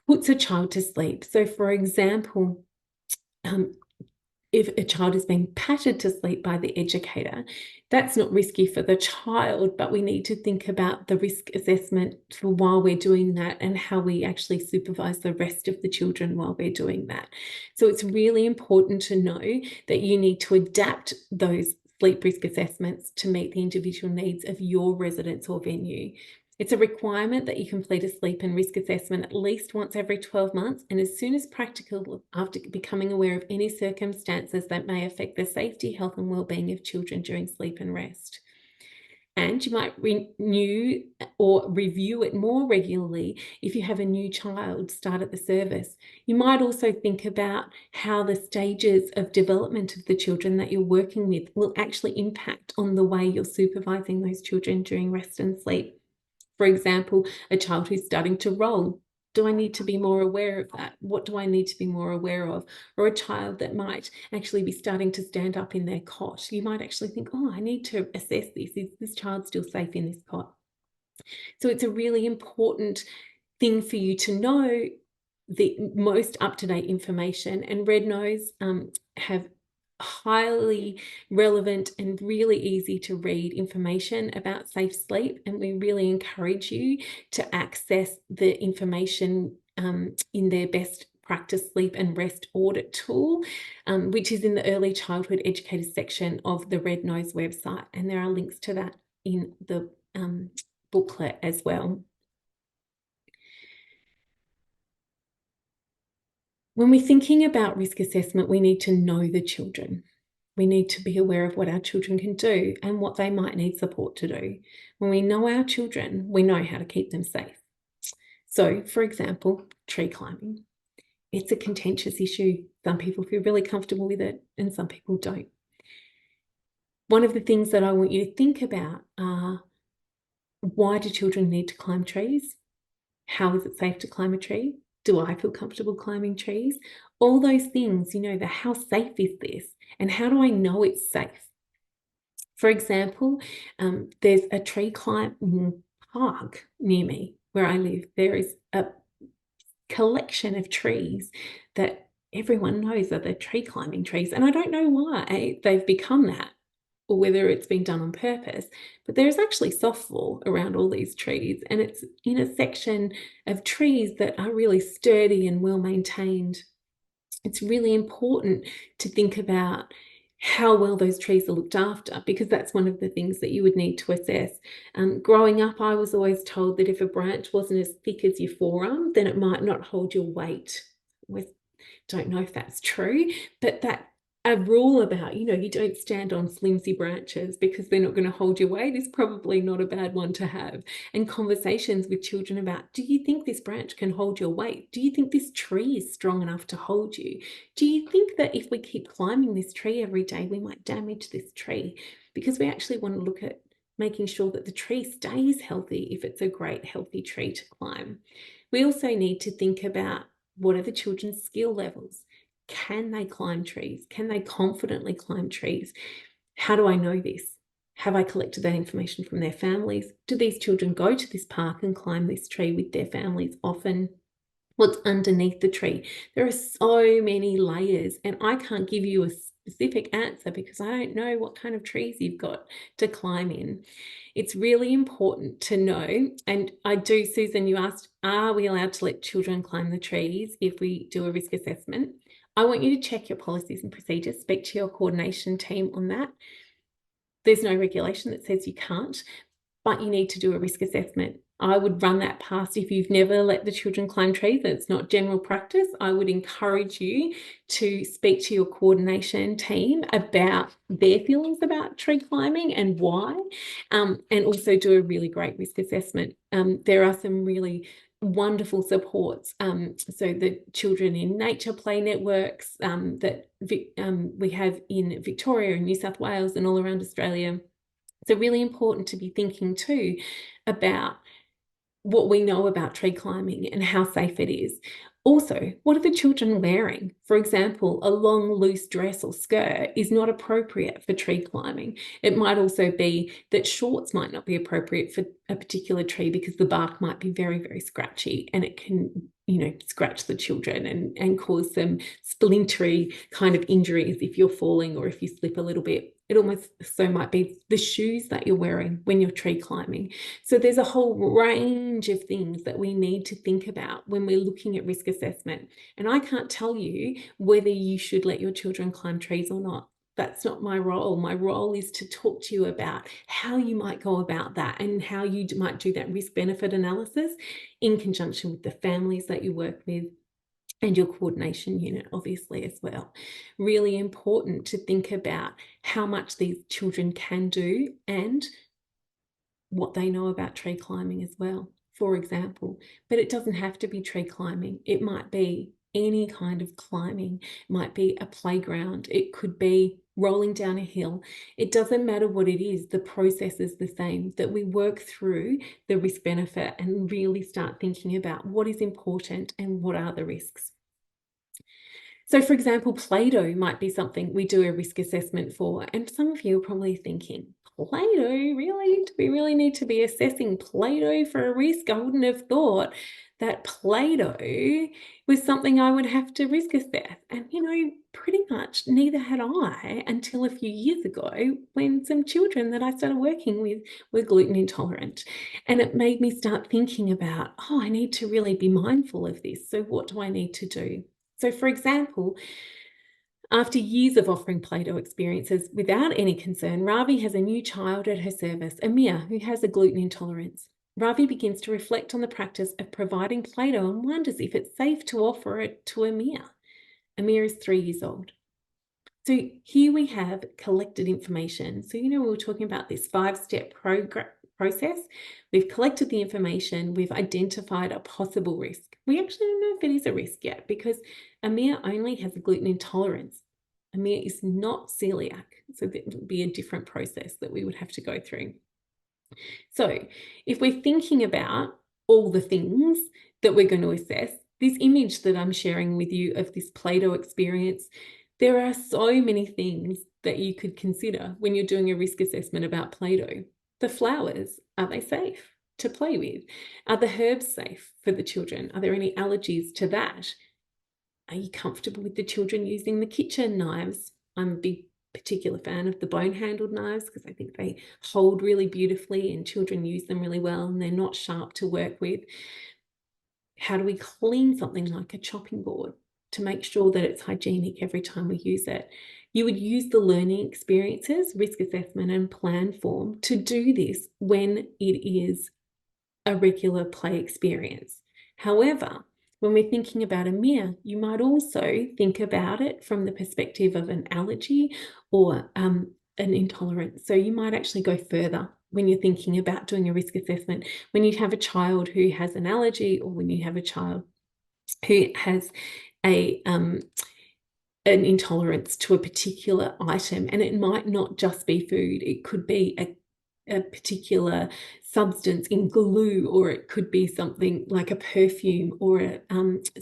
Speaker 2: puts a child to sleep. So, for example, if a child is being patted to sleep by the educator, that's not risky for the child, but we need to think about the risk assessment for while we're doing that, and how we actually supervise the rest of the children while we're doing that. So it's really important to know that you need to adapt those sleep risk assessments to meet the individual needs of your residence or venue. It's a requirement that you complete a sleep and risk assessment at least once every 12 months, and as soon as practical, after becoming aware of any circumstances that may affect the safety, health, and well-being of children during sleep and rest. And you might renew or review it more regularly if you have a new child start at the service. You might also think about how the stages of development of the children that you're working with will actually impact on the way you're supervising those children during rest and sleep. For example, a child who's starting to roll. Do I need to be more aware of that? What do I need to be more aware of? Or a child that might actually be starting to stand up in their cot. You might actually think, oh, I need to assess this. Is this child still safe in this cot? So it's a really important thing for you to know the most up-to-date information, and Red Nose have highly relevant and really easy to read information about safe sleep, and we really encourage you to access the information in their best practice sleep and rest audit tool, which is in the early childhood educators section of the Red Nose website, and there are links to that in the booklet as well. When we're thinking about risk assessment, we need to know the children. We need to be aware of what our children can do and what they might need support to do. When we know our children, we know how to keep them safe. So, for example, tree climbing. It's a contentious issue. Some people feel really comfortable with it and some people don't. One of the things that I want you to think about are, why do children need to climb trees? How is it safe to climb a tree? Do I feel comfortable climbing trees? All those things, the how safe is this? And how do I know it's safe? For example, there's a tree climbing park near me where I live. There is a collection of trees that everyone knows are the tree climbing trees. And I don't know why they've become that, or whether it's been done on purpose, but there's actually softfall around all these trees, and it's in a section of trees that are really sturdy and well maintained. It's really important to think about how well those trees are looked after, because that's one of the things that you would need to assess. Growing up, I was always told that if a branch wasn't as thick as your forearm, then it might not hold your weight. I don't know if that's true, but that a rule about, you don't stand on flimsy branches because they're not going to hold your weight is probably not a bad one to have. And conversations with children about, do you think this branch can hold your weight? Do you think this tree is strong enough to hold you? Do you think that if we keep climbing this tree every day, we might damage this tree? Because we actually want to look at making sure that the tree stays healthy if it's a great healthy tree to climb. We also need to think about, what are the children's skill levels? Can they climb trees? Can they confidently climb trees? How do I know this? Have I collected that information from their families? Do these children go to this park and climb this tree with their families often? What's underneath the tree? There are so many layers, and I can't give you a specific answer because I don't know what kind of trees you've got to climb in. It's really important to know, and I do, Susan, you asked, are we allowed to let children climb the trees if we do a risk assessment? I want you to check your policies and procedures, speak to your coordination team on that. There's no regulation that says you can't, but you need to do a risk assessment. I would run that past. If you've never let the children climb trees, it's not general practice, I would encourage you to speak to your coordination team about their feelings about tree climbing and why, and also do a really great risk assessment. There are some really wonderful supports. So the Children in Nature Play networks that we have in Victoria and New South Wales and all around Australia. So really important to be thinking too about what we know about tree climbing and how safe it is. Also, what are the children wearing? For example, a long loose dress or skirt is not appropriate for tree climbing. It might also be that shorts might not be appropriate for a particular tree because the bark might be very, very scratchy, and it can, scratch the children and cause some splintery kind of injuries if you're falling or if you slip a little bit. It almost so might be the shoes that you're wearing when you're tree climbing. So there's a whole range of things that we need to think about when we're looking at risk assessment. And I can't tell you whether you should let your children climb trees or not. That's not my role. My role is to talk to you about how you might go about that and how you might do that risk-benefit analysis in conjunction with the families that you work with and your coordination unit, obviously, as well. Really important to think about how much these children can do and what they know about tree climbing as well, for example. But it doesn't have to be tree climbing. It might be any kind of climbing. It might be a playground. It could be rolling down a hill. It doesn't matter what it is. The process is the same, that we work through the risk benefit and really start thinking about what is important and what are the risks. So, for example, Play-Doh might be something we do a risk assessment for. And some of you are probably thinking, Play-Doh, really? Do we really need to be assessing Play-Doh for a risk? I wouldn't have thought that Play-Doh was something I would have to risk assess. And, pretty much neither had I until a few years ago when some children that I started working with were gluten intolerant. And it made me start thinking about, I need to really be mindful of this. So what do I need to do? So, for example, after years of offering Play-Doh experiences without any concern, Ravi has a new child at her service, Amir, who has a gluten intolerance. Ravi begins to reflect on the practice of providing Play-Doh and wonders if it's safe to offer it to Amir. Amir is 3 years old. So here we have collected information. So, we were talking about this 5-step process. We've collected the information. We've identified a possible risk. We actually don't know if it is a risk yet because Amir only has a gluten intolerance. Amir is not celiac. So that would be a different process that we would have to go through. So if we're thinking about all the things that we're going to assess, this image that I'm sharing with you of this Play-Doh experience, there are so many things that you could consider when you're doing a risk assessment about Play-Doh. The flowers, are they safe to play with? Are the herbs safe for the children? Are there any allergies to that? Are you comfortable with the children using the kitchen knives? I'm a big particular fan of the bone-handled knives because I think they hold really beautifully and children use them really well and they're not sharp to work with. How do we clean something like a chopping board to make sure that it's hygienic every time we use it? You would use the learning experiences, risk assessment and plan form to do this when it is a regular play experience. However, when we're thinking about Amir, you might also think about it from the perspective of an allergy or an intolerance. So you might actually go further when you're thinking about doing a risk assessment. When you have a child who has an allergy or when you have a child who has an intolerance to a particular item, and it might not just be food, it could be a particular substance in glue, or it could be something like a perfume, or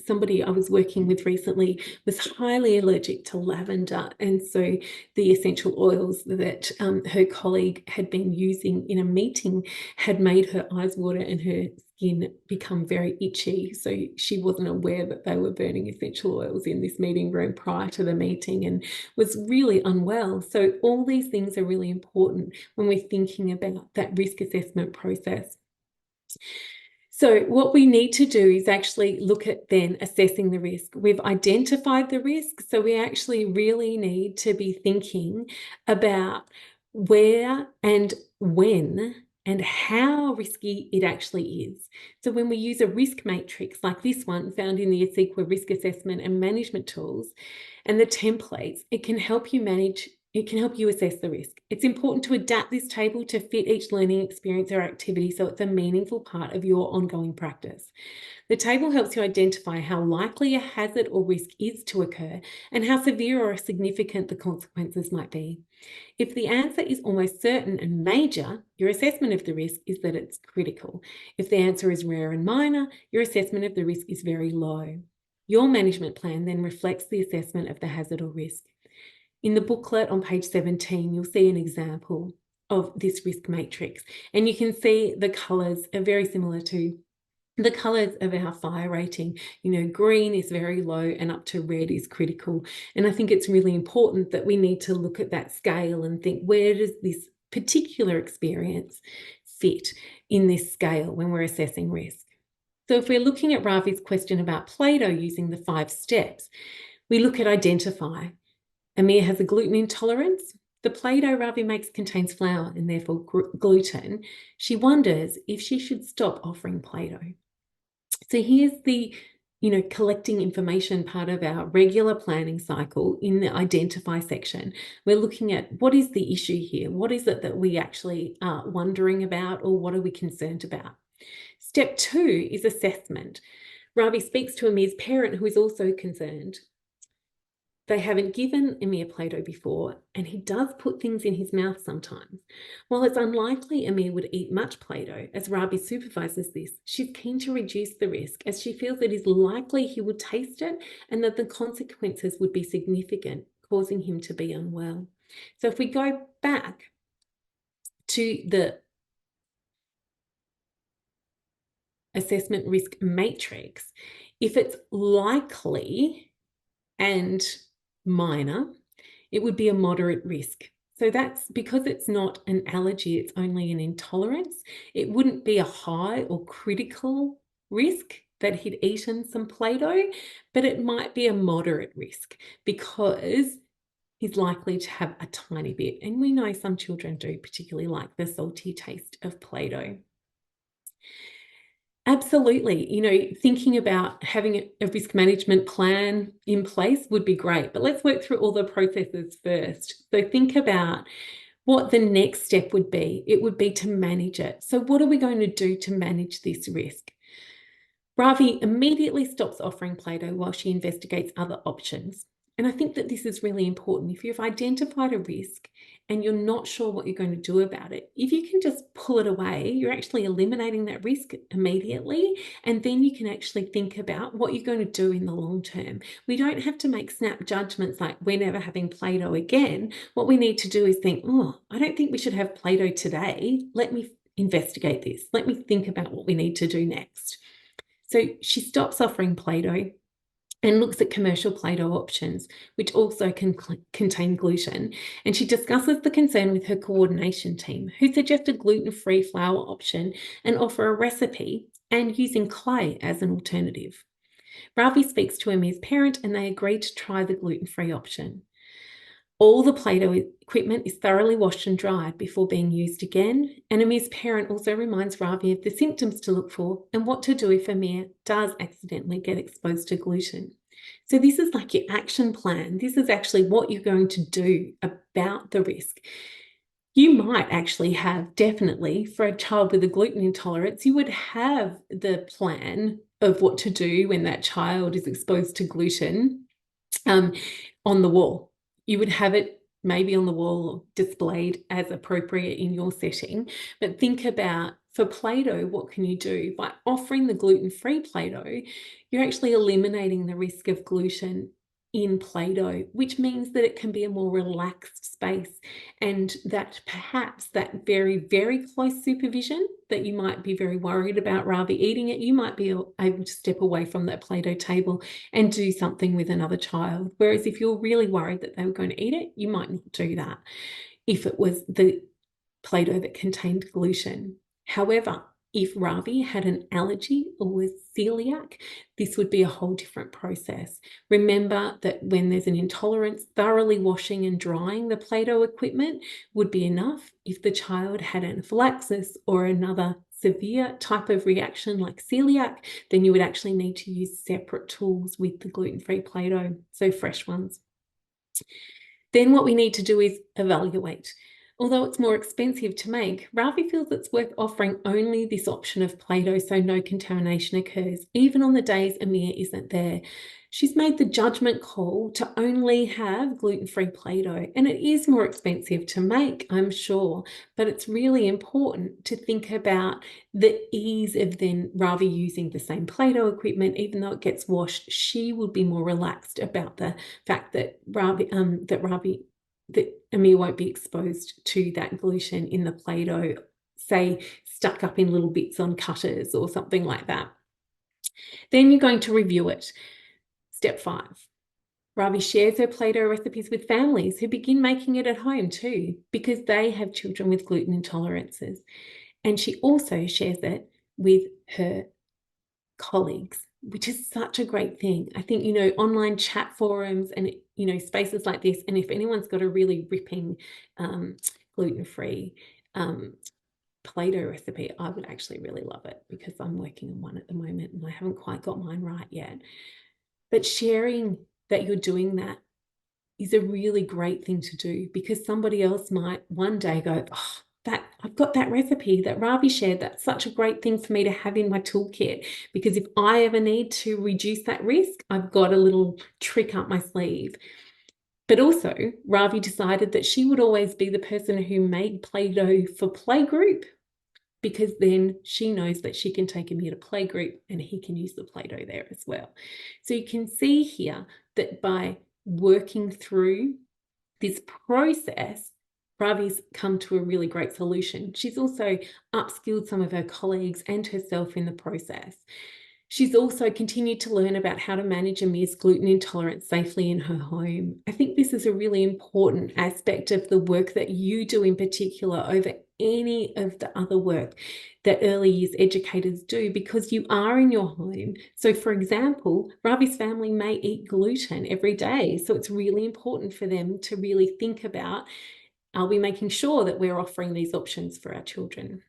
Speaker 2: somebody I was working with recently was highly allergic to lavender, and so the essential oils that her colleague had been using in a meeting had made her eyes water and her skin become very itchy. So she wasn't aware that they were burning essential oils in this meeting room prior to the meeting and was really unwell. So all these things are really important when we're thinking about that risk assessment process. So what we need to do is actually look at then assessing the risk. We've identified the risk, so we actually really need to be thinking about where and when and how risky it actually is. So when we use a risk matrix like this one found in the ASEQUA risk assessment and management tools and the templates, it can help you assess the risk. It's important to adapt this table to fit each learning experience or activity so it's a meaningful part of your ongoing practice. The table helps you identify how likely a hazard or risk is to occur and how severe or significant the consequences might be. If the answer is almost certain and major, your assessment of the risk is that it's critical. If the answer is rare and minor, your assessment of the risk is very low. Your management plan then reflects the assessment of the hazard or risk. In the booklet on page 17, you'll see an example of this risk matrix, and you can see the colours are very similar to the colours of our fire rating. Green is very low and up to red is critical. And I think it's really important that we need to look at that scale and think, where does this particular experience fit in this scale when we're assessing risk? So if we're looking at Ravi's question about Play-Doh using the 5 steps, we look at identify. Amir has a gluten intolerance. The Play-Doh Ravi makes contains flour and therefore gluten. She wonders if she should stop offering Play-Doh. So here's the collecting information part of our regular planning cycle in the identify section. We're looking at what is the issue here? What is it that we actually are wondering about, or what are we concerned about? Step 2 is assessment. Ravi speaks to Amir's parent, who is also concerned. They haven't given Amir Play-Doh before, and he does put things in his mouth sometimes. While it's unlikely Amir would eat much Play-Doh, as Rabi supervises this, she's keen to reduce the risk as she feels it is likely he would taste it and that the consequences would be significant, causing him to be unwell. So if we go back to the assessment risk matrix, if it's likely and minor, it would be a moderate risk. So that's because it's not an allergy, it's only an intolerance. It wouldn't be a high or critical risk that he'd eaten some Play-Doh, but it might be a moderate risk because he's likely to have a tiny bit. And we know some children do particularly like the salty taste of Play-Doh. Absolutely. Thinking about having a risk management plan in place would be great, but let's work through all the processes first. So think about what the next step would be. It would be to manage it. So what are we going to do to manage this risk? Ravi immediately stops offering Play-Doh while she investigates other options. And I think that this is really important. If you've identified a risk and you're not sure what you're going to do about it, if you can just pull it away, you're actually eliminating that risk immediately. And then you can actually think about what you're going to do in the long term. We don't have to make snap judgments like we're never having Play-Doh again. What we need to do is think, I don't think we should have Play-Doh today. Let me investigate this. Let me think about what we need to do next. So she stops offering Play-Doh and looks at commercial Play-Doh options, which also can contain gluten. And she discusses the concern with her coordination team, who suggest a gluten-free flour option and offer a recipe and using clay as an alternative. Ravi speaks to Amir's parent and they agree to try the gluten-free option. All the Play-Doh equipment is thoroughly washed and dried before being used again. And Amir's parent also reminds Ravi of the symptoms to look for and what to do if Amir does accidentally get exposed to gluten. So this is like your action plan. This is actually what you're going to do about the risk. You might actually have, definitely, for a child with a gluten intolerance, you would have the plan of what to do when that child is exposed to gluten on the wall. You would have it maybe on the wall or displayed as appropriate in your setting. But think about, for Play-Doh, what can you do? By offering the gluten-free Play-Doh, you're actually eliminating the risk of gluten in Play-Doh, which means that it can be a more relaxed space, and that perhaps that very, very close supervision that you might be very worried about Ravi eating it, you might be able to step away from that Play-Doh table and do something with another child. Whereas if you're really worried that they were going to eat it, you might not do that if it was the Play-Doh that contained gluten. However, If Ravi had an allergy or was celiac, this would be a whole different process. Remember that when there's an intolerance, thoroughly washing and drying the Play-Doh equipment would be enough. If the child had anaphylaxis or another severe type of reaction like celiac, then you would actually need to use separate tools with the gluten-free Play-Doh, so fresh ones. Then what we need to do is evaluate. Although it's more expensive to make, Ravi feels it's worth offering only this option of Play-Doh so no contamination occurs, even on the days Amir isn't there. She's made the judgment call to only have gluten-free Play-Doh, and it is more expensive to make, I'm sure, but it's really important to think about the ease of then Ravi using the same Play-Doh equipment. Even though it gets washed, she would be more relaxed about the fact that Amir won't be exposed to that gluten in the Play-Doh, say stuck up in little bits on cutters or something like that. Then you're going to review it. Step 5. Ravi shares her Play-Doh recipes with families who begin making it at home too, because they have children with gluten intolerances. And she also shares it with her colleagues, which is such a great thing. I think, online chat forums and, spaces like this, and if anyone's got a really ripping gluten-free Play-Doh recipe, I would actually really love it, because I'm working on one at the moment and I haven't quite got mine right yet. But sharing that you're doing that is a really great thing to do, because somebody else might one day go, oh, I've got that recipe that Ravi shared. That's such a great thing for me to have in my toolkit, because if I ever need to reduce that risk, I've got a little trick up my sleeve. But also, Ravi decided that she would always be the person who made Play-Doh for playgroup, because then she knows that she can take him here to playgroup and he can use the Play-Doh there as well. So you can see here that by working through this process, Ravi's come to a really great solution. She's also upskilled some of her colleagues and herself in the process. She's also continued to learn about how to manage Amir's gluten intolerance safely in her home. I think this is a really important aspect of the work that you do in particular over any of the other work that early years educators do, because you are in your home. So for example, Ravi's family may eat gluten every day. So it's really important for them to really think about, are we making sure that we're offering these options for our children?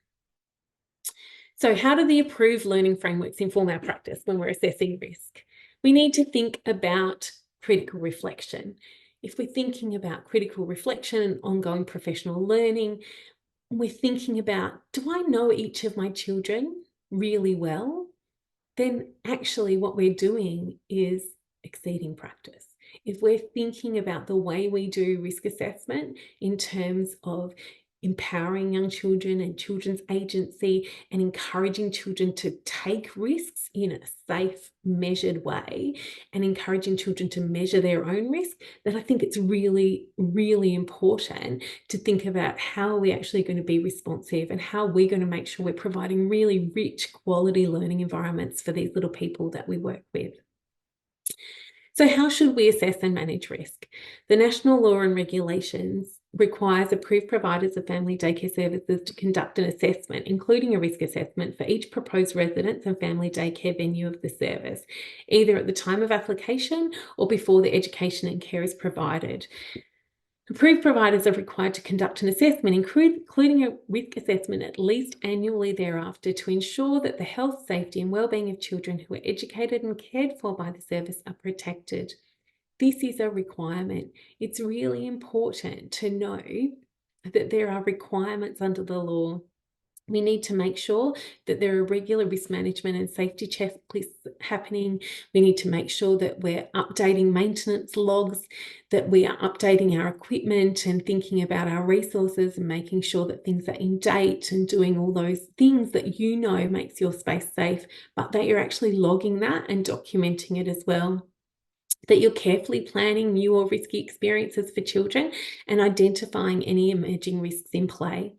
Speaker 2: So how do the approved learning frameworks inform our practice when we're assessing risk? We need to think about critical reflection. If we're thinking about critical reflection and ongoing professional learning, we're thinking about, do I know each of my children really well? Then actually what we're doing is exceeding practice. If we're thinking about the way we do risk assessment in terms of empowering young children and children's agency and encouraging children to take risks in a safe, measured way, and encouraging children to measure their own risk, then I think it's really, really important to think about how are we actually going to be responsive and how we're going to make sure we're providing really rich quality learning environments for these little people that we work with. So how should we assess and manage risk? The national law and regulations requires approved providers of family daycare services to conduct an assessment, including a risk assessment for each proposed residence and family daycare venue of the service, either at the time of application or before the education and care is provided. Approved providers are required to conduct an assessment, including a risk assessment at least annually thereafter, to ensure that the health, safety and wellbeing of children who are educated and cared for by the service are protected. This is a requirement. It's really important to know that there are requirements under the law. We need to make sure that there are regular risk management and safety checklists happening. We need to make sure that we're updating maintenance logs, that we are updating our equipment and thinking about our resources and making sure that things are in date and doing all those things that makes your space safe, but that you're actually logging that and documenting it as well. That you're carefully planning new or risky experiences for children and identifying any emerging risks in play.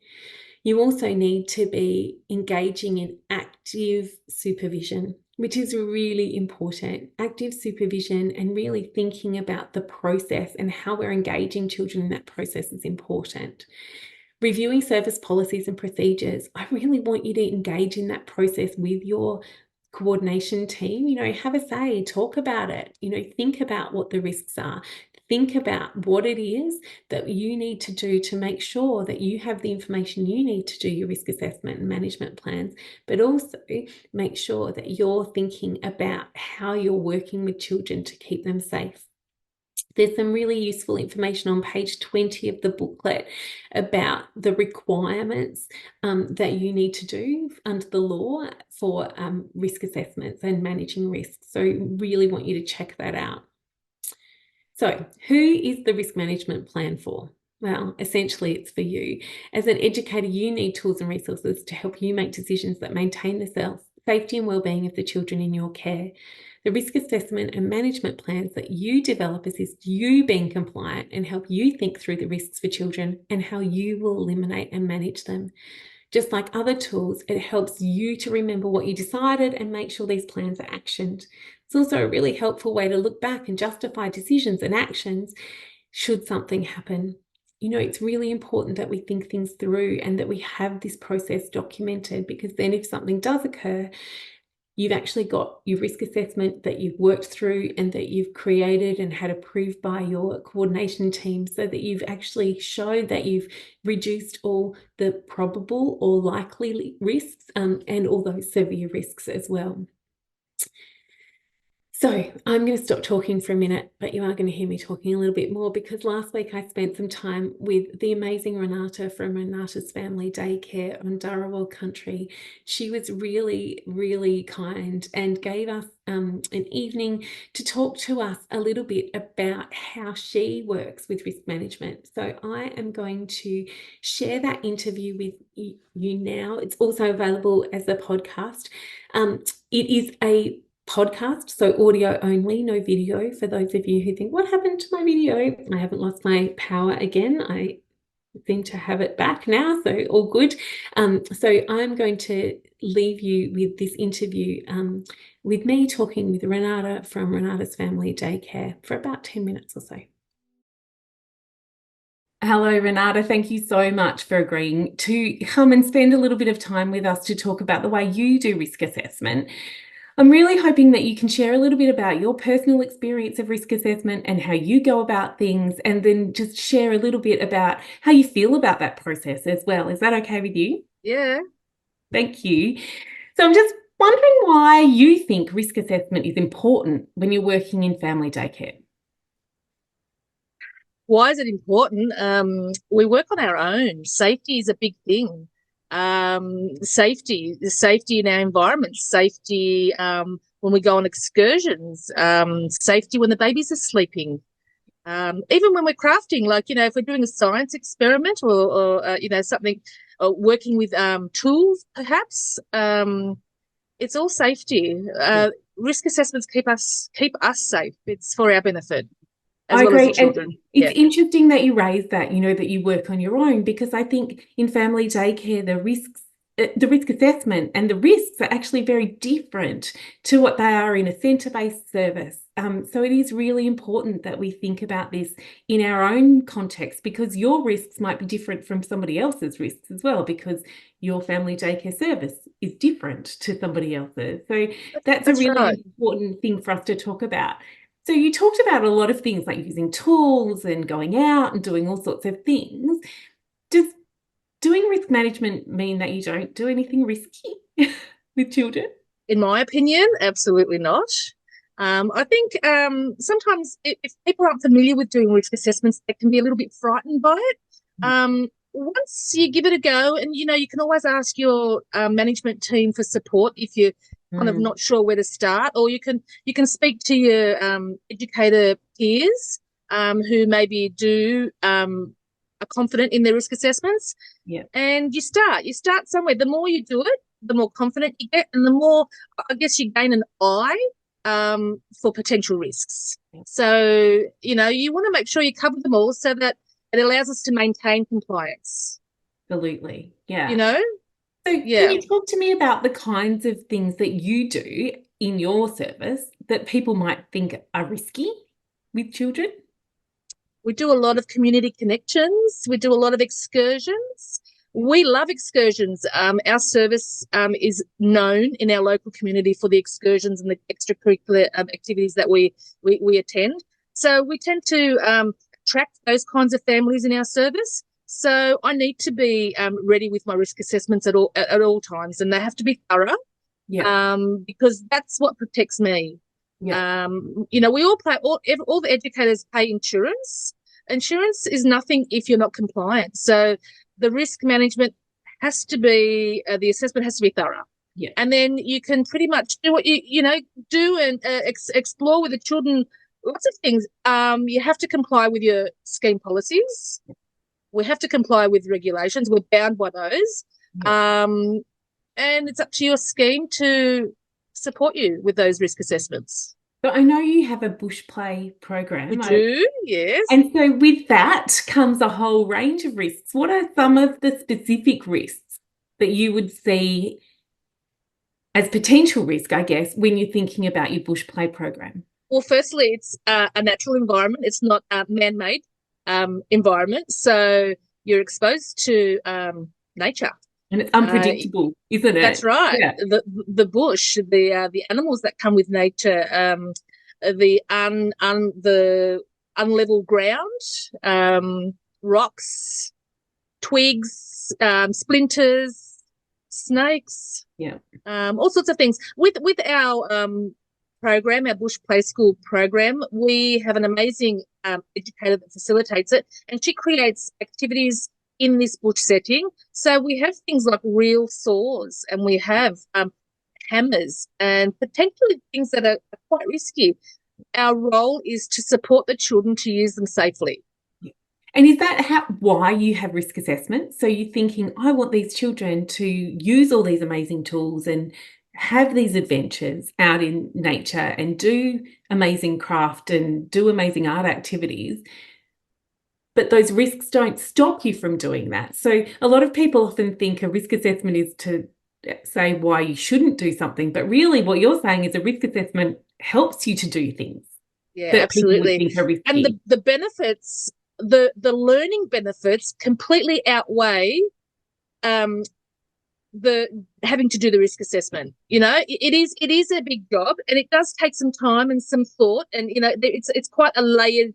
Speaker 2: You also need to be engaging in active supervision, which is really important. Active supervision and really thinking about the process and how we're engaging children in that process is important. Reviewing service policies and procedures. I really want you to engage in that process with your coordination team. Have a say, talk about it, think about what the risks are. Think about what it is that you need to do to make sure that you have the information you need to do your risk assessment and management plans, but also make sure that you're thinking about how you're working with children to keep them safe. There's some really useful information on page 20 of the booklet about the requirements that you need to do under the law for risk assessments and managing risks. So really want you to check that out. So who is the risk management plan for? Well, essentially it's for you. As an educator, you need tools and resources to help you make decisions that maintain the safety and well-being of the children in your care. The risk assessment and management plans that you develop assist you being compliant and help you think through the risks for children and how you will eliminate and manage them. Just like other tools, it helps you to remember what you decided and make sure these plans are actioned. It's also a really helpful way to look back and justify decisions and actions should something happen. It's really important that we think things through and that we have this process documented, because then if something does occur, you've actually got your risk assessment that you've worked through and that you've created and had approved by your coordination team, so that you've actually showed that you've reduced all the probable or likely risks and all those severe risks as well. So I'm going to stop talking for a minute, but you are going to hear me talking a little bit more, because last week I spent some time with the amazing Renata from Renata's Family Daycare on Dharawal country. She was really, really kind and gave us an evening to talk to us a little bit about how she works with risk management. So I am going to share that interview with you now. It's also available as a podcast. It is a podcast, so audio only, no video, for those of you who think, what happened to my video? I haven't lost my power again. I seem to have it back now, so all good. So I'm going to leave you with this interview with me talking with Renata from Renata's Family Daycare for about 10 minutes or so. Hello, Renata. Thank you so much for agreeing to come and spend a little bit of time with us to talk about the way you do risk assessment. I'm really hoping that you can share a little bit about your personal experience of risk assessment and how you go about things, and then just share a little bit about how you feel about that process as well. Is that okay with you?
Speaker 3: Yeah.
Speaker 2: Thank you. So I'm just wondering why you think risk assessment is important when you're working in family daycare.
Speaker 3: Why is it important? We work on our own. Safety is a big thing. Safety in our environment, safety when we go on excursions, safety when the babies are sleeping. Even when we're crafting, like, if we're doing a science experiment or something, working with tools, perhaps, it's all safety. Risk assessments keep us safe. It's for our benefit.
Speaker 2: I agree. And it's interesting that you raised that, that you work on your own, because I think in family daycare, the risk assessment and the risks are actually very different to what they are in a centre-based service. So it is really important that we think about this in our own context, because your risks might be different from somebody else's risks as well, because your family daycare service is different to somebody else's. So that's a really important thing for us to talk about. So you talked about a lot of things like using tools and going out and doing all sorts of things. Does doing risk management mean that you don't do anything risky with children?
Speaker 3: In my opinion, absolutely not. I think sometimes if people aren't familiar with doing risk assessments, they can be a little bit frightened by it. Once you give it a go, and you can always ask your management team for support if you're kind of not sure where to start, or you can speak to your educator peers who maybe are confident in their risk assessments.
Speaker 2: Yeah.
Speaker 3: And you start somewhere. The more you do it, the more confident you get, and the more, I guess, you gain an eye for potential risks. So, you want to make sure you cover them all so that it allows us to maintain compliance.
Speaker 2: Absolutely. Yeah. So can you talk to me about the kinds of things that you do in your service that people might think are risky with children?
Speaker 3: We do a lot of community connections. We do a lot of excursions. We love excursions. Our service is known in our local community for the excursions and the extracurricular activities that we attend. So we tend to attract those kinds of families in our service. So I need to be ready with my risk assessments at all times, and they have to be thorough.
Speaker 2: Yeah.
Speaker 3: Because that's what protects me.
Speaker 2: Yeah.
Speaker 3: We all the educators pay insurance. Insurance is nothing if you're not compliant. So the risk management has to be, the assessment has to be thorough.
Speaker 2: Yeah.
Speaker 3: And then you can pretty much do what do and explore with the children lots of things. You have to comply with your scheme policies. We have to comply with regulations. We're bound by those.
Speaker 2: Yeah.
Speaker 3: And it's up to your scheme to support you with those risk assessments.
Speaker 2: So I know you have a bush play program.
Speaker 3: We do, yes.
Speaker 2: And so with that comes a whole range of risks. What are some of the specific risks that you would see as potential risk, I guess, when you're thinking about your bush play program?
Speaker 3: Well, firstly, it's a natural environment. It's not a man-made environment. So you're exposed to nature.
Speaker 2: And it's unpredictable, isn't it?
Speaker 3: That's right.
Speaker 2: Yeah.
Speaker 3: The bush, the animals that come with nature, the unlevel ground, rocks, twigs, splinters, snakes,
Speaker 2: yeah,
Speaker 3: all sorts of things. With our program, our Bush Play School program, we have an amazing educator that facilitates it, and she creates activities in this bush setting. So we have things like real saws, and we have hammers, and potentially things that are quite risky. Our role is to support the children to use them safely.
Speaker 2: And is that why you have risk assessments? So you're thinking, I want these children to use all these amazing tools and have these adventures out in nature and do amazing craft and do amazing art activities. But those risks don't stop you from doing that. So a lot of people often think a risk assessment is to say why you shouldn't do something. But really what you're saying is a risk assessment helps you to do things.
Speaker 3: Yeah, absolutely.
Speaker 2: Think are risky.
Speaker 3: And the benefits, the learning benefits completely outweigh the having to do the risk assessment. It is a big job, and it does take some time and some thought, and it's quite a layered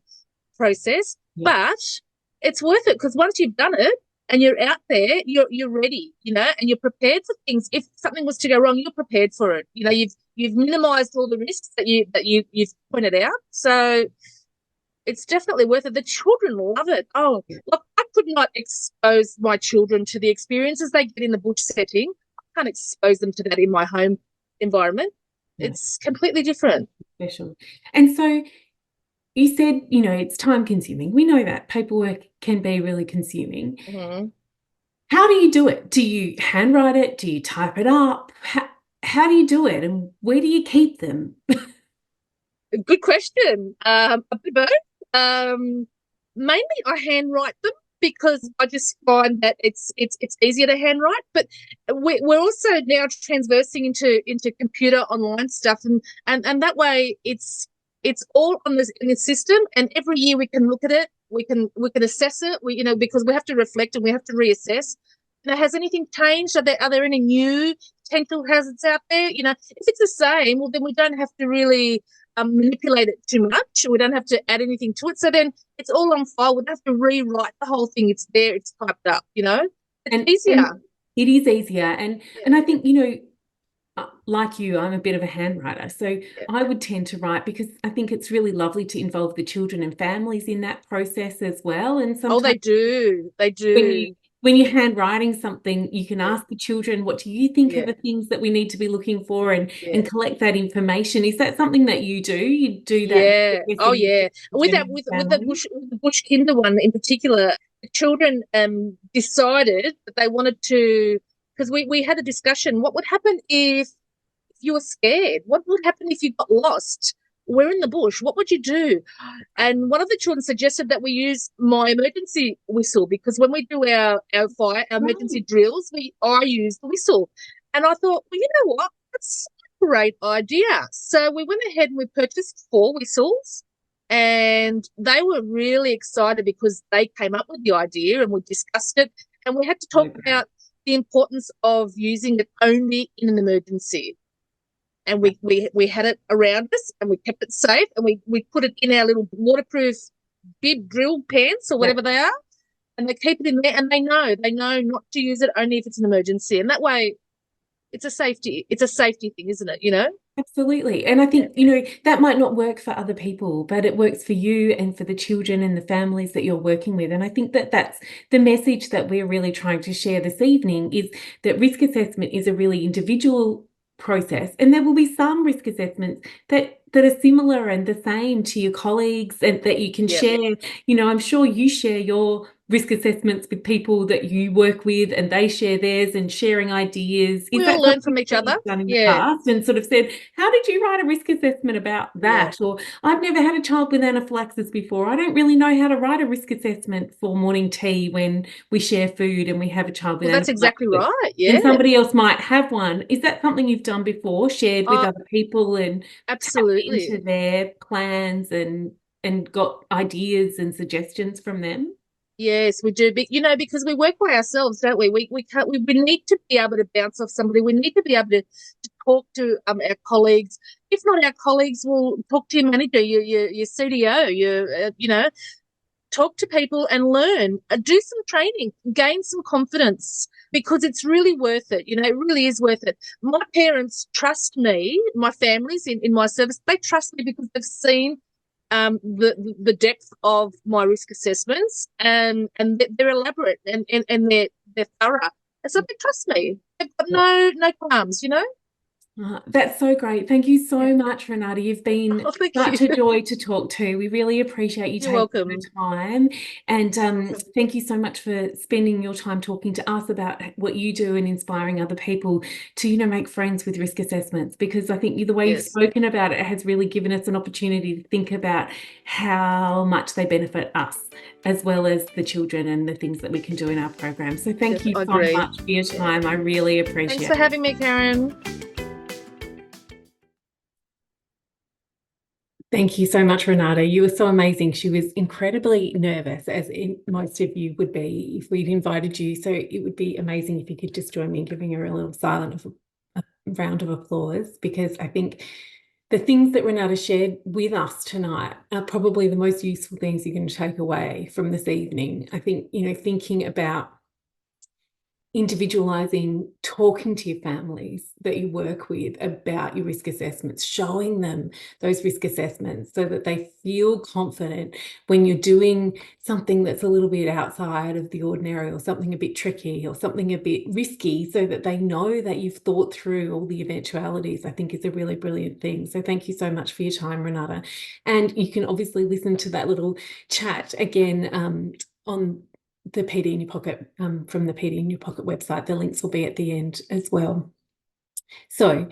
Speaker 3: process. Yeah. But it's worth it, because once you've done it and you're out there, you're ready, and you're prepared for things. If something was to go wrong, you're prepared for it. You've minimized all the risks that you've pointed out. So it's definitely worth it. The children love it. Oh, look, I could not expose my children to the experiences they get in the bush setting. I can't expose them to that in my home environment. Yeah. It's completely different.
Speaker 2: Special. And so you said, it's time consuming. We know that paperwork can be really consuming.
Speaker 3: Mm-hmm.
Speaker 2: How do you do it? Do you handwrite it? Do you type it up? How do you do it? And where do you keep them?
Speaker 3: Good question. A bit of both. Mainly I handwrite them, because I just find that it's easier to handwrite. But we're also now transversing into computer online stuff, and that way it's all in the system, and every year we can look at it, we can assess it, because we have to reflect and we have to reassess. Has anything changed? Are there any new potential hazards out there? If it's the same, well, then we don't have to really manipulate it too much. We don't have to add anything to it. So then it's all on file. We don't have to rewrite the whole thing. It's there. It's typed up. It's easier.
Speaker 2: And it is easier, and I think like you, I'm a bit of a handwriter, so I would tend to write, because I think it's really lovely to involve the children and families in that process as well. And sometimes,
Speaker 3: they do.
Speaker 2: When you're handwriting something, you can ask the children, what do you think are the things that we need to be looking for, and collect that information. Is that something that you do? You do that?
Speaker 3: Yeah. Oh, yeah. With the bush kinder one in particular, the children decided that they wanted to, because we had a discussion. What would happen if you were scared? What would happen if you got lost? We're in the bush. What would you do? And one of the children suggested that we use my emergency whistle, because when we do our emergency drills, I use the whistle. And I thought, well, you know what? That's a great idea. So we went ahead and we purchased 4 whistles, And they were really excited because they came up with the idea and we discussed it. And we had to talk about the importance of using it only in an emergency. And we had it around us and we kept it safe, and we put it in our little waterproof bib drill pants or whatever they are, and they keep it in there, and they know not to use it only if it's an emergency. And that way it's a safety thing, isn't it? You know?
Speaker 2: Absolutely. And I think, that might not work for other people, but it works for you and for the children and the families that you're working with. And I think that that's the message that we're really trying to share this evening, is that risk assessment is a really individual process. And there will be some risk assessments that are similar and the same to your colleagues, and that you can share. I'm sure you share your risk assessments with people that you work with, and they share theirs, and sharing ideas.
Speaker 3: We all learn from each other.
Speaker 2: Done in the past and sort of said, how did you write a risk assessment about that? Or I've never had a child with anaphylaxis before. I don't really know how to write a risk assessment for morning tea when we share food and we have a child with
Speaker 3: anaphylaxis. That's exactly right. Yeah.
Speaker 2: And somebody else might have one. Is that something you've done before, shared with other people and
Speaker 3: absolutely
Speaker 2: into their plans and got ideas and suggestions from them?
Speaker 3: Yes, we do. Because we work by ourselves, don't we? We can't. We need to be able to bounce off somebody. We need to be able to talk to our colleagues. If not our colleagues, we'll talk to your manager, your CDO. Talk to people and learn. Do some training, gain some confidence, because it's really worth it. It really is worth it. My parents trust me. My families in my service, they trust me because they've seen the depth of my risk assessments, and they're elaborate and they're thorough, and so they trust me. They've got no qualms,
Speaker 2: That's so great. Thank you so much, Renata. You've been such a joy to talk to. We really appreciate you taking the time. And thank you so much for spending your time talking to us about what you do and inspiring other people to, make friends with risk assessments, because I think the way you've spoken about it has really given us an opportunity to think about how much they benefit us, as well as the children, and the things that we can do in our program. So thank you so much for your time. I really appreciate it.
Speaker 3: Thanks for having me, Karen.
Speaker 2: Thank you so much, Renata. You were so amazing. She was incredibly nervous, as most of you would be if we'd invited you. So it would be amazing if you could just join me in giving her a little silent round of applause, because I think the things that Renata shared with us tonight are probably the most useful things you're going to take away from this evening. I think, thinking about individualizing, talking to your families that you work with about your risk assessments, showing them those risk assessments so that they feel confident when you're doing something that's a little bit outside of the ordinary, or something a bit tricky, or something a bit risky, so that they know that you've thought through all the eventualities, I think is a really brilliant thing. So thank you so much for your time, Renata. And you can obviously listen to that little chat again on the PD in Your Pocket, from the PD in Your Pocket website. The links will be at the end as well. So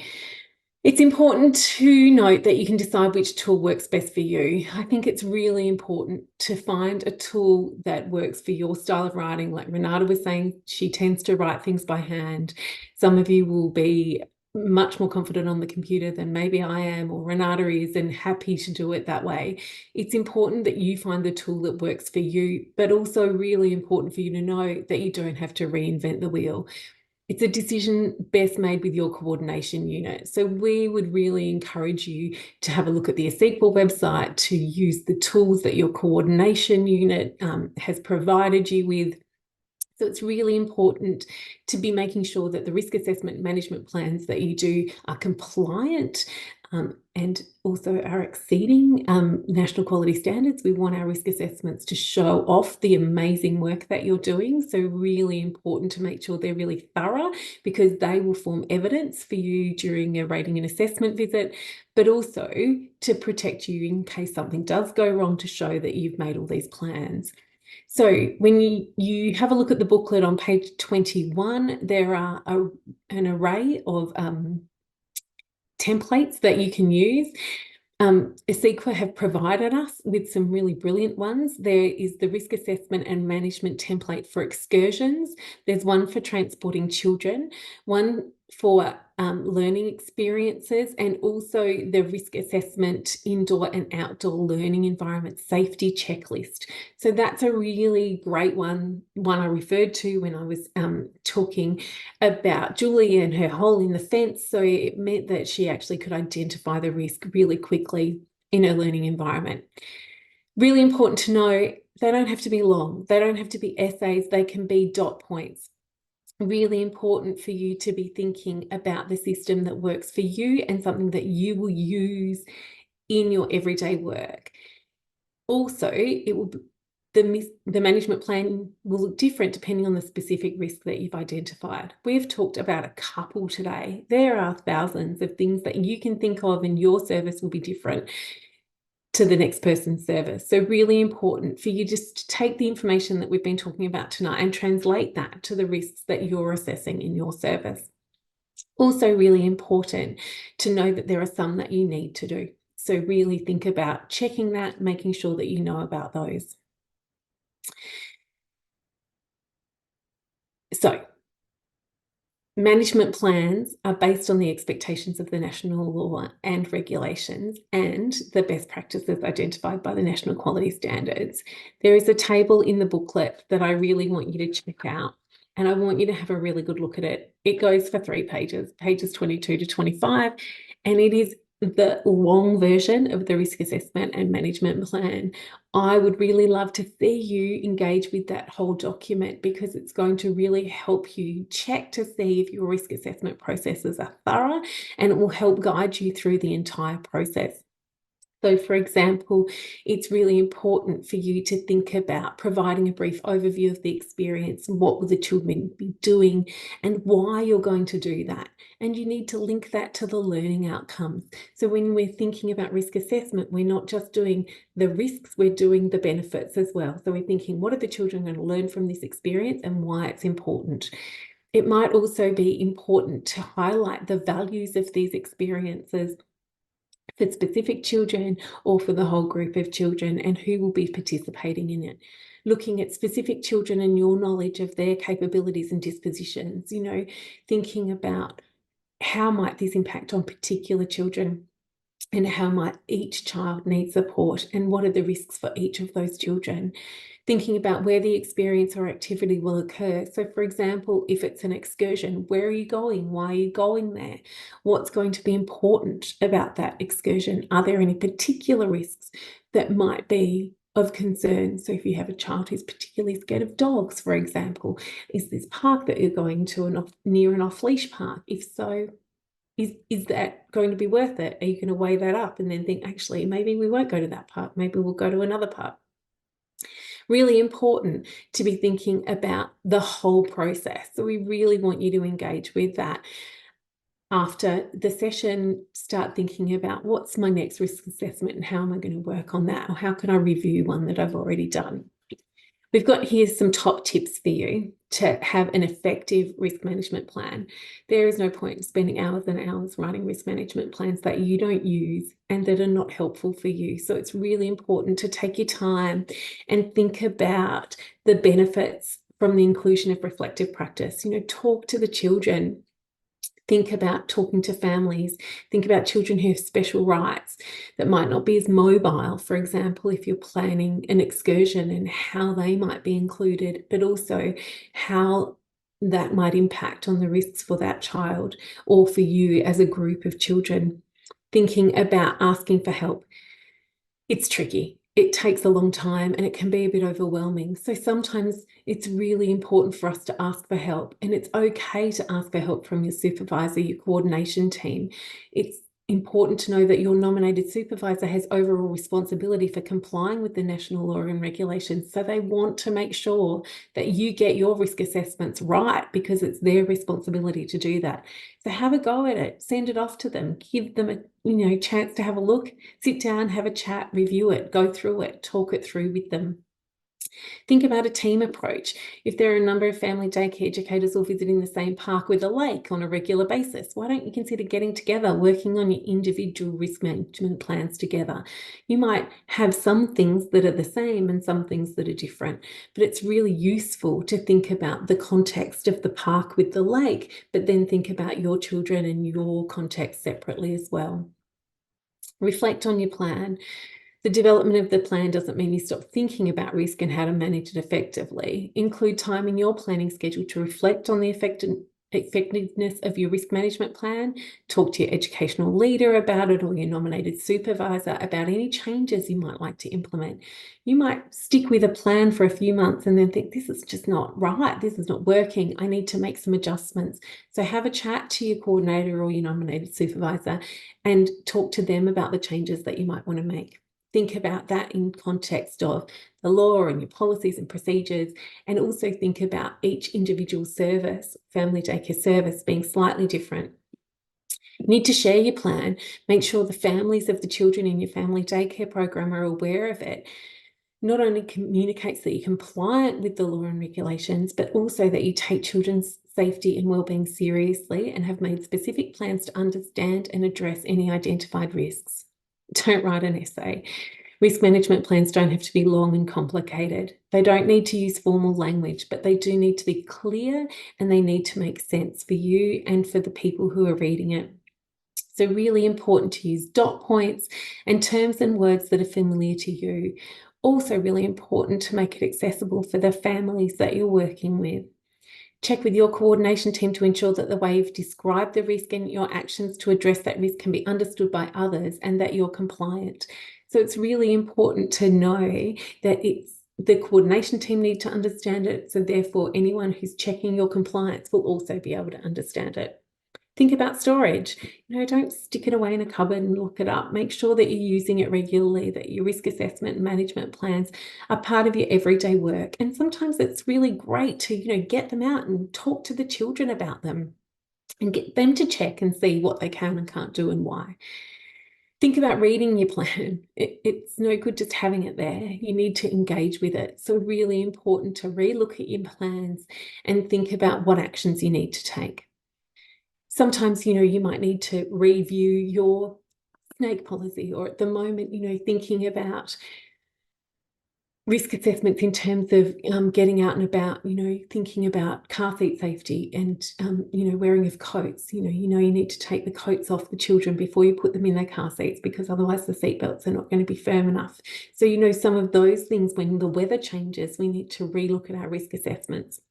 Speaker 2: it's important to note that you can decide which tool works best for you. I think it's really important to find a tool that works for your style of writing. Like Renata was saying, she tends to write things by hand. Some of you will be much more confident on the computer than maybe I am, or Renata is, and happy to do it that way. It's important that you find the tool that works for you, but also really important for you to know that you don't have to reinvent the wheel. It's a decision best made with your coordination unit. So we would really encourage you to have a look at the ASEQUA website, to use the tools that your coordination unit has provided you with. So it's really important to be making sure that the risk assessment management plans that you do are compliant and also are exceeding national quality standards. We want our risk assessments to show off the amazing work that you're doing. So really important to make sure they're really thorough, because they will form evidence for you during a rating and assessment visit, but also to protect you in case something does go wrong, to show that you've made all these plans. So when you have a look at the booklet on page 21, there are an array of templates that you can use. ASEQUA have provided us with some really brilliant ones. There is the risk assessment and management template for excursions. There's one for transporting children, one for learning experiences, and also the risk assessment indoor and outdoor learning environment safety checklist. So that's a really great one I referred to when I was talking about Julie and her hole in the fence. So it meant that she actually could identify the risk really quickly in a learning environment. Really important to know, they don't have to be long. They don't have to be essays. They can be dot points. Really important for you to be thinking about the system that works for you and something that you will use in your everyday work. Also, the management plan will look different depending on the specific risk that you've identified. We've talked about a couple today. There are thousands of things that you can think of, and your service will be different to the next person's service. So really important for you just to take the information that we've been talking about tonight and translate that to the risks that you're assessing in your service. Also really important to know that there are some that you need to do. So really think about checking that, making sure that you know about those. So management plans are based on the expectations of the national law and regulations and the best practices identified by the National Quality Standards. There is a table in the booklet that I really want you to check out, and I want you to have a really good look at it. It goes for 3 pages, pages 22 to 25, and it is the long version of the risk assessment and management plan. I would really love to see you engage with that whole document, because it's going to really help you check to see if your risk assessment processes are thorough, and it will help guide you through the entire process. So, for example, it's really important for you to think about providing a brief overview of the experience, what will the children be doing, and why you're going to do that. And you need to link that to the learning outcomes. So when we're thinking about risk assessment, we're not just doing the risks, we're doing the benefits as well. So we're thinking, what are the children going to learn from this experience and why it's important? It might also be important to highlight the values of these experiences for specific children or for the whole group of children, and who will be participating in it. Looking at specific children and your knowledge of their capabilities and dispositions, thinking about how might this impact on particular children, and how might each child need support, and what are the risks for each of those children. Thinking about where the experience or activity will occur. So, for example, if it's an excursion, where are you going? Why are you going there? What's going to be important about that excursion? Are there any particular risks that might be of concern? So if you have a child who's particularly scared of dogs, for example, is this park that you're going to near an off-leash park? If so, is that going to be worth it? Are you going to weigh that up and then think, actually, maybe we won't go to that park, maybe we'll go to another park? Really important to be thinking about the whole process. So we really want you to engage with that. After the session, start thinking about, what's my next risk assessment and how am I going to work on that? Or how can I review one that I've already done? We've got here some top tips for you to have an effective risk management plan. There is no point in spending hours and hours writing risk management plans that you don't use and that are not helpful for you. So it's really important to take your time and think about the benefits from the inclusion of reflective practice. Talk to the children. Think about talking to families. Think about children who have special rights that might not be as mobile, for example, if you're planning an excursion, and how they might be included, but also how that might impact on the risks for that child or for you as a group of children. Thinking about asking for help. It's tricky. It takes a long time and it can be a bit overwhelming. So sometimes it's really important for us to ask for help, and it's okay to ask for help from your supervisor, your coordination team. It's important to know that your nominated supervisor has overall responsibility for complying with the national law and regulations. So they want to make sure that you get your risk assessments right, because it's their responsibility to do that. So have a go at it, send it off to them, give them a chance to have a look, sit down, have a chat, review it, go through it, talk it through with them. Think about a team approach. If there are a number of family daycare educators all visiting the same park with a lake on a regular basis, why don't you consider getting together, working on your individual risk management plans together? You might have some things that are the same and some things that are different, but it's really useful to think about the context of the park with the lake, but then think about your children and your context separately as well. Reflect on your plan. The development of the plan doesn't mean you stop thinking about risk and how to manage it effectively. Include time in your planning schedule to reflect on the effectiveness of your risk management plan. Talk to your educational leader about it or your nominated supervisor about any changes you might like to implement. You might stick with a plan for a few months and then think, this is just not right, this is not working, I need to make some adjustments. So have a chat to your coordinator or your nominated supervisor and talk to them about the changes that you might want to make. Think about that in context of the law and your policies and procedures, and also think about each individual service, family daycare service, being slightly different. You need to share your plan. Make sure the families of the children in your family daycare program are aware of it. Not only communicates that you're compliant with the law and regulations, but also that you take children's safety and wellbeing seriously and have made specific plans to understand and address any identified risks. Don't write an essay. Risk management plans don't have to be long and complicated. They don't need to use formal language, but they do need to be clear and they need to make sense for you and for the people who are reading it. So really important to use dot points and terms and words that are familiar to you. Also really important to make it accessible for the families that you're working with. Check with your coordination team to ensure that the way you've described the risk and your actions to address that risk can be understood by others and that you're compliant. So it's really important to know that the coordination team need to understand it. So therefore, anyone who's checking your compliance will also be able to understand it. Think about storage. Don't stick it away in a cupboard and look it up. Make sure that you're using it regularly, that your risk assessment and management plans are part of your everyday work. And sometimes it's really great to, get them out and talk to the children about them and get them to check and see what they can and can't do and why. Think about reading your plan. It's no good just having it there. You need to engage with it. So really important to relook at your plans and think about what actions you need to take. Sometimes, you might need to review your snake policy, or at the moment, thinking about risk assessments in terms of getting out and about, thinking about car seat safety and, wearing of coats. You need to take the coats off the children before you put them in their car seats because otherwise the seat belts are not going to be firm enough. So, some of those things, when the weather changes, we need to relook at our risk assessments.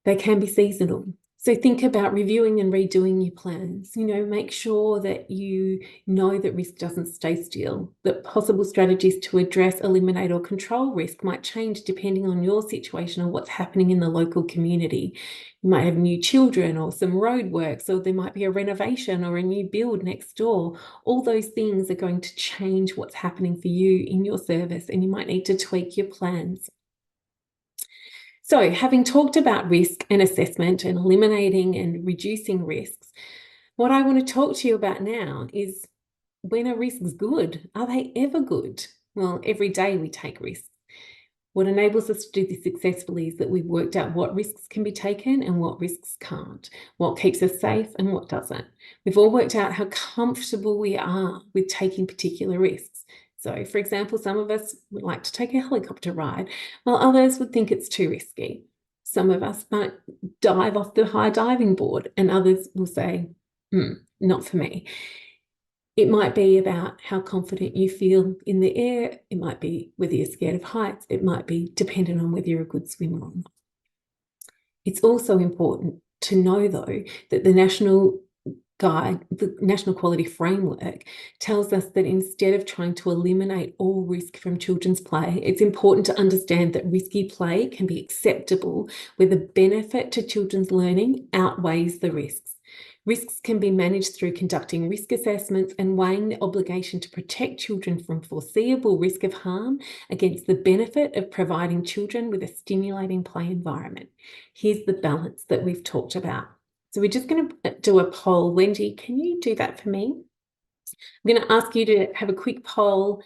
Speaker 2: They can be seasonal. So think about reviewing and redoing your plans. Make sure that you know that risk doesn't stay still, that possible strategies to address, eliminate, or control risk might change depending on your situation or what's happening in the local community. You might have new children or some road works, or there might be a renovation or a new build next door. All those things are going to change what's happening for you in your service, and you might need to tweak your plans. So having talked about risk and assessment and eliminating and reducing risks, what I want to talk to you about now is, when are risks good? Are they ever good? Well, every day we take risks. What enables us to do this successfully is that we've worked out what risks can be taken and what risks can't, what keeps us safe and what doesn't. We've all worked out how comfortable we are with taking particular risks. So, for example, some of us would like to take a helicopter ride, while others would think it's too risky. Some of us might dive off the high diving board, and others will say, not for me. It might be about how confident you feel in the air. It might be whether you're scared of heights. It might be dependent on whether you're a good swimmer or not. It's also important to know, though, that the National Quality Framework tells us that instead of trying to eliminate all risk from children's play, it's important to understand that risky play can be acceptable where the benefit to children's learning outweighs the risks. Risks can be managed through conducting risk assessments and weighing the obligation to protect children from foreseeable risk of harm against the benefit of providing children with a stimulating play environment. Here's the balance that we've talked about. So we're just going to do a poll. Wendy, can you do that for me? I'm going to ask you to have a quick poll.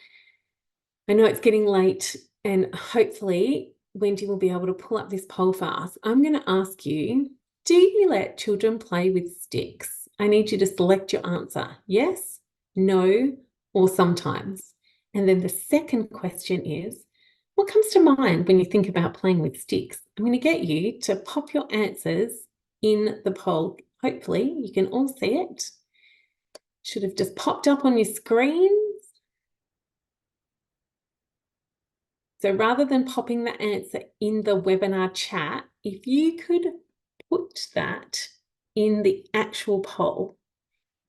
Speaker 2: I know it's getting late And hopefully Wendy will be able to pull up this poll for us. I'm going to ask you, do you let children play with sticks? I need you to select your answer. Yes, no, or sometimes. And then the second question is, what comes to mind when you think about playing with sticks? I'm going to get you to pop your answers in the poll. Hopefully you can all see it. Should have just popped up on your screens. So rather than popping the answer in the webinar chat, if you could put that in the actual poll.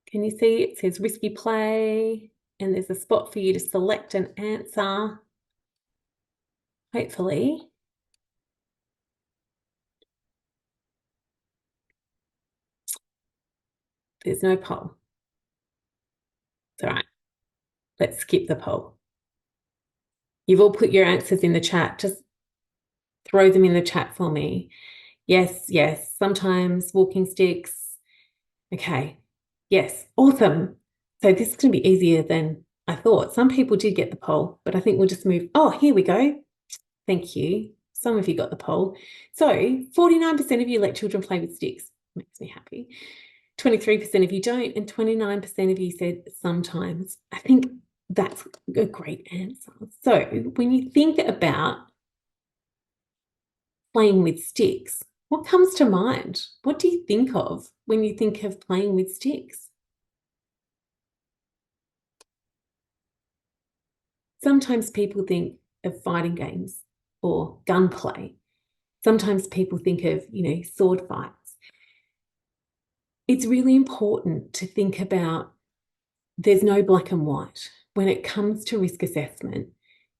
Speaker 2: Can you see it says risky play and there's a spot for you to select an answer. Hopefully. There's no poll. It's all right. Let's skip the poll. You've all put your answers in the chat. Just throw them in the chat for me. Yes, yes. Sometimes walking sticks. Okay. Yes. Awesome. So this is going to be easier than I thought. Some people did get the poll, but I think we'll just move. Oh, here we go. Thank you. Some of you got the poll. So 49% of you let children play with sticks. Makes me happy. 23% of you don't, and 29% of you said sometimes. I think that's a great answer. So when you think about playing with sticks, what comes to mind? What do you think of when you think of playing with sticks? Sometimes people think of fighting games or gunplay. Sometimes people think of, sword fights. It's really important to think about there's no black and white. When it comes to risk assessment,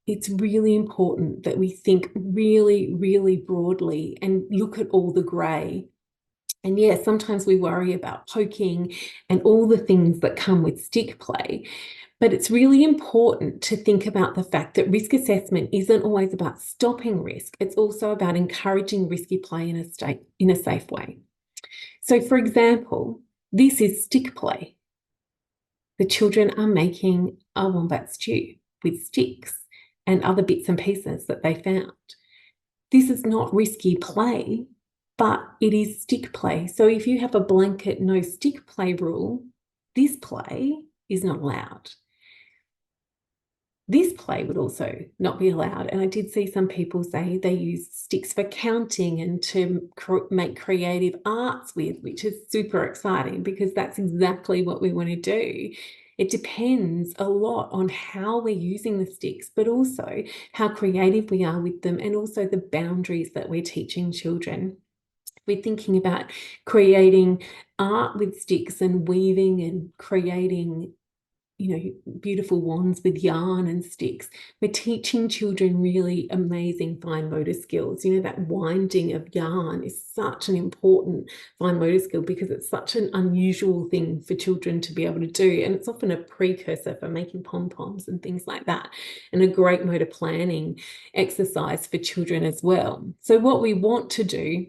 Speaker 2: it's really important that we think really, really broadly and look at all the grey. And yeah, sometimes we worry about poking and all the things that come with stick play. But it's really important to think about the fact that risk assessment isn't always about stopping risk. It's also about encouraging risky play in a safe way. So, for example, this is stick play. The children are making a wombat stew with sticks and other bits and pieces that they found. This is not risky play, but it is stick play. So if you have a blanket no stick play rule, this play is not allowed. This play would also not be allowed. And I did see some people say they use sticks for counting and to make creative arts with, which is super exciting because that's exactly what we want to do. It depends a lot on how we're using the sticks, but also how creative we are with them and also the boundaries that we're teaching children. We're thinking about creating art with sticks and weaving and creating beautiful wands with yarn and sticks. We're teaching children really amazing fine motor skills. That winding of yarn is such an important fine motor skill because it's such an unusual thing for children to be able to do. And it's often a precursor for making pom-poms and things like that, and a great motor planning exercise for children as well. So what we want to do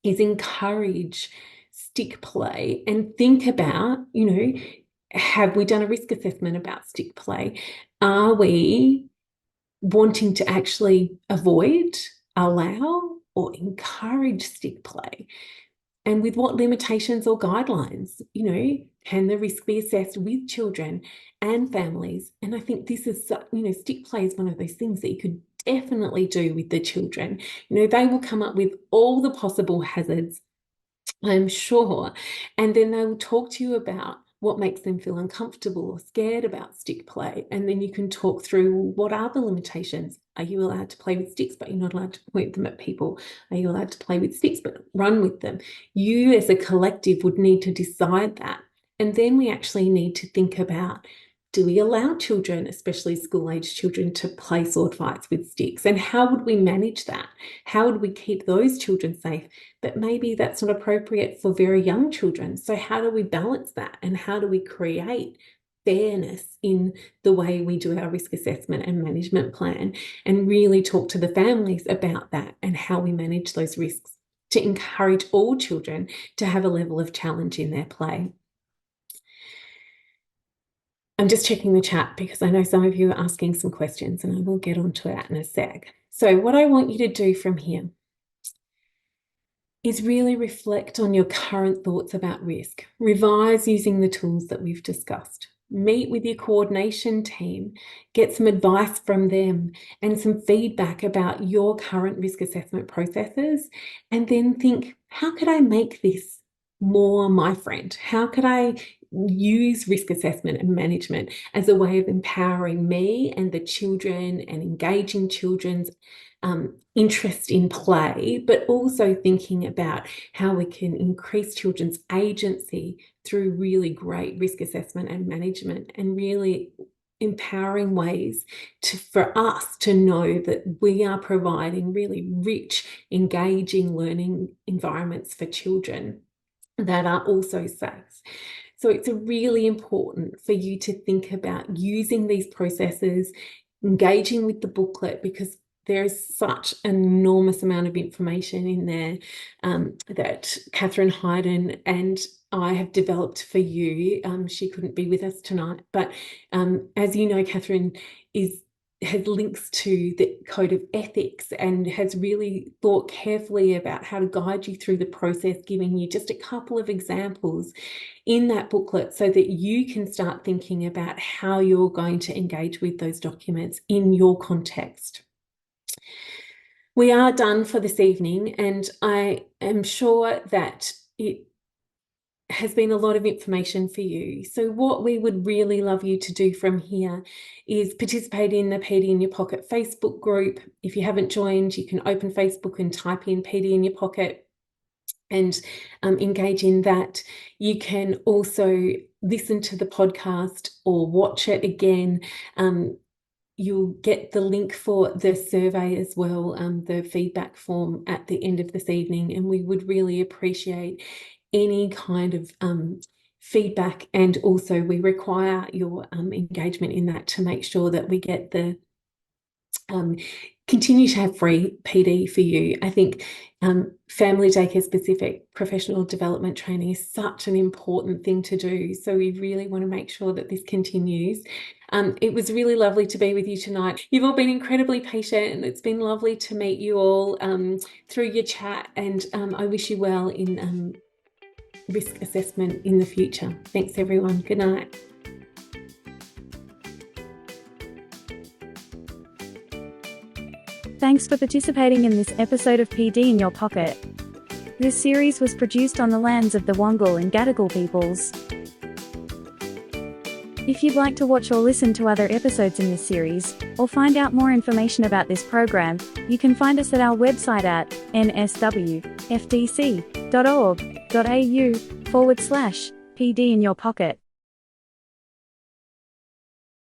Speaker 2: is encourage stick play and think about, have we done a risk assessment about stick play? Are we wanting to actually avoid, allow, or encourage stick play? And with what limitations or guidelines? Can the risk be assessed with children and families? And I think this is, stick play is one of those things that you could definitely do with the children. They will come up with all the possible hazards, I'm sure, and then they will talk to you about what makes them feel uncomfortable or scared about stick play. And then you can talk through what are the limitations. Are you allowed to play with sticks, but you're not allowed to point them at people? Are you allowed to play with sticks, but run with them? You as a collective would need to decide that. And then we actually need to think about, do we allow children, especially school-age children, to play sword fights with sticks? And how would we manage that? How would we keep those children safe? But maybe that's not appropriate for very young children. So how do we balance that? And how do we create fairness in the way we do our risk assessment and management plan, and really talk to the families about that and how we manage those risks to encourage all children to have a level of challenge in their play? I'm just checking the chat because I know some of you are asking some questions, and I will get onto that in a sec. So what I want you to do from here is really reflect on your current thoughts about risk. Revise using the tools that we've discussed. Meet with your coordination team, get some advice from them and some feedback about your current risk assessment processes, and then think, how could I make this more my friend? How could I use risk assessment and management as a way of empowering me and the children and engaging children's interest in play, but also thinking about how we can increase children's agency through really great risk assessment and management, and really empowering ways for us to know that we are providing really rich, engaging learning environments for children that are also safe. So it's really important for you to think about using these processes, engaging with the booklet, because there's such an enormous amount of information in there that Catherine Hayden and I have developed for you. She couldn't be with us tonight, but as you know, Catherine has links to the code of ethics and has really thought carefully about how to guide you through the process, giving you just a couple of examples in that booklet so that you can start thinking about how you're going to engage with those documents in your context. We are done for this evening, and I am sure that it has been a lot of information for you. So what we would really love you to do from here is participate in the PD in Your Pocket Facebook group. If you haven't joined, you can open Facebook and type in PD in Your Pocket and engage in that. You can also listen to the podcast or watch it again. You'll get the link for the survey as well, the feedback form at the end of this evening, and we would really appreciate any kind of feedback, and also we require your engagement in that to make sure that we get the continue to have free PD for you. I think family daycare specific professional development training is such an important thing to do. So we really want to make sure that this continues. It was really lovely to be with you tonight. You've all been incredibly patient, and it's been lovely to meet you all through your chat, and I wish you well in risk assessment in the future. Thanks everyone. Good night.
Speaker 1: Thanks for participating in this episode of PD in Your Pocket. This series was produced on the lands of the Wangal and Gadigal peoples. If you'd like to watch or listen to other episodes in this series, or find out more information about this program, you can find us at our website at nswftc.org.au/PD in Your Pocket.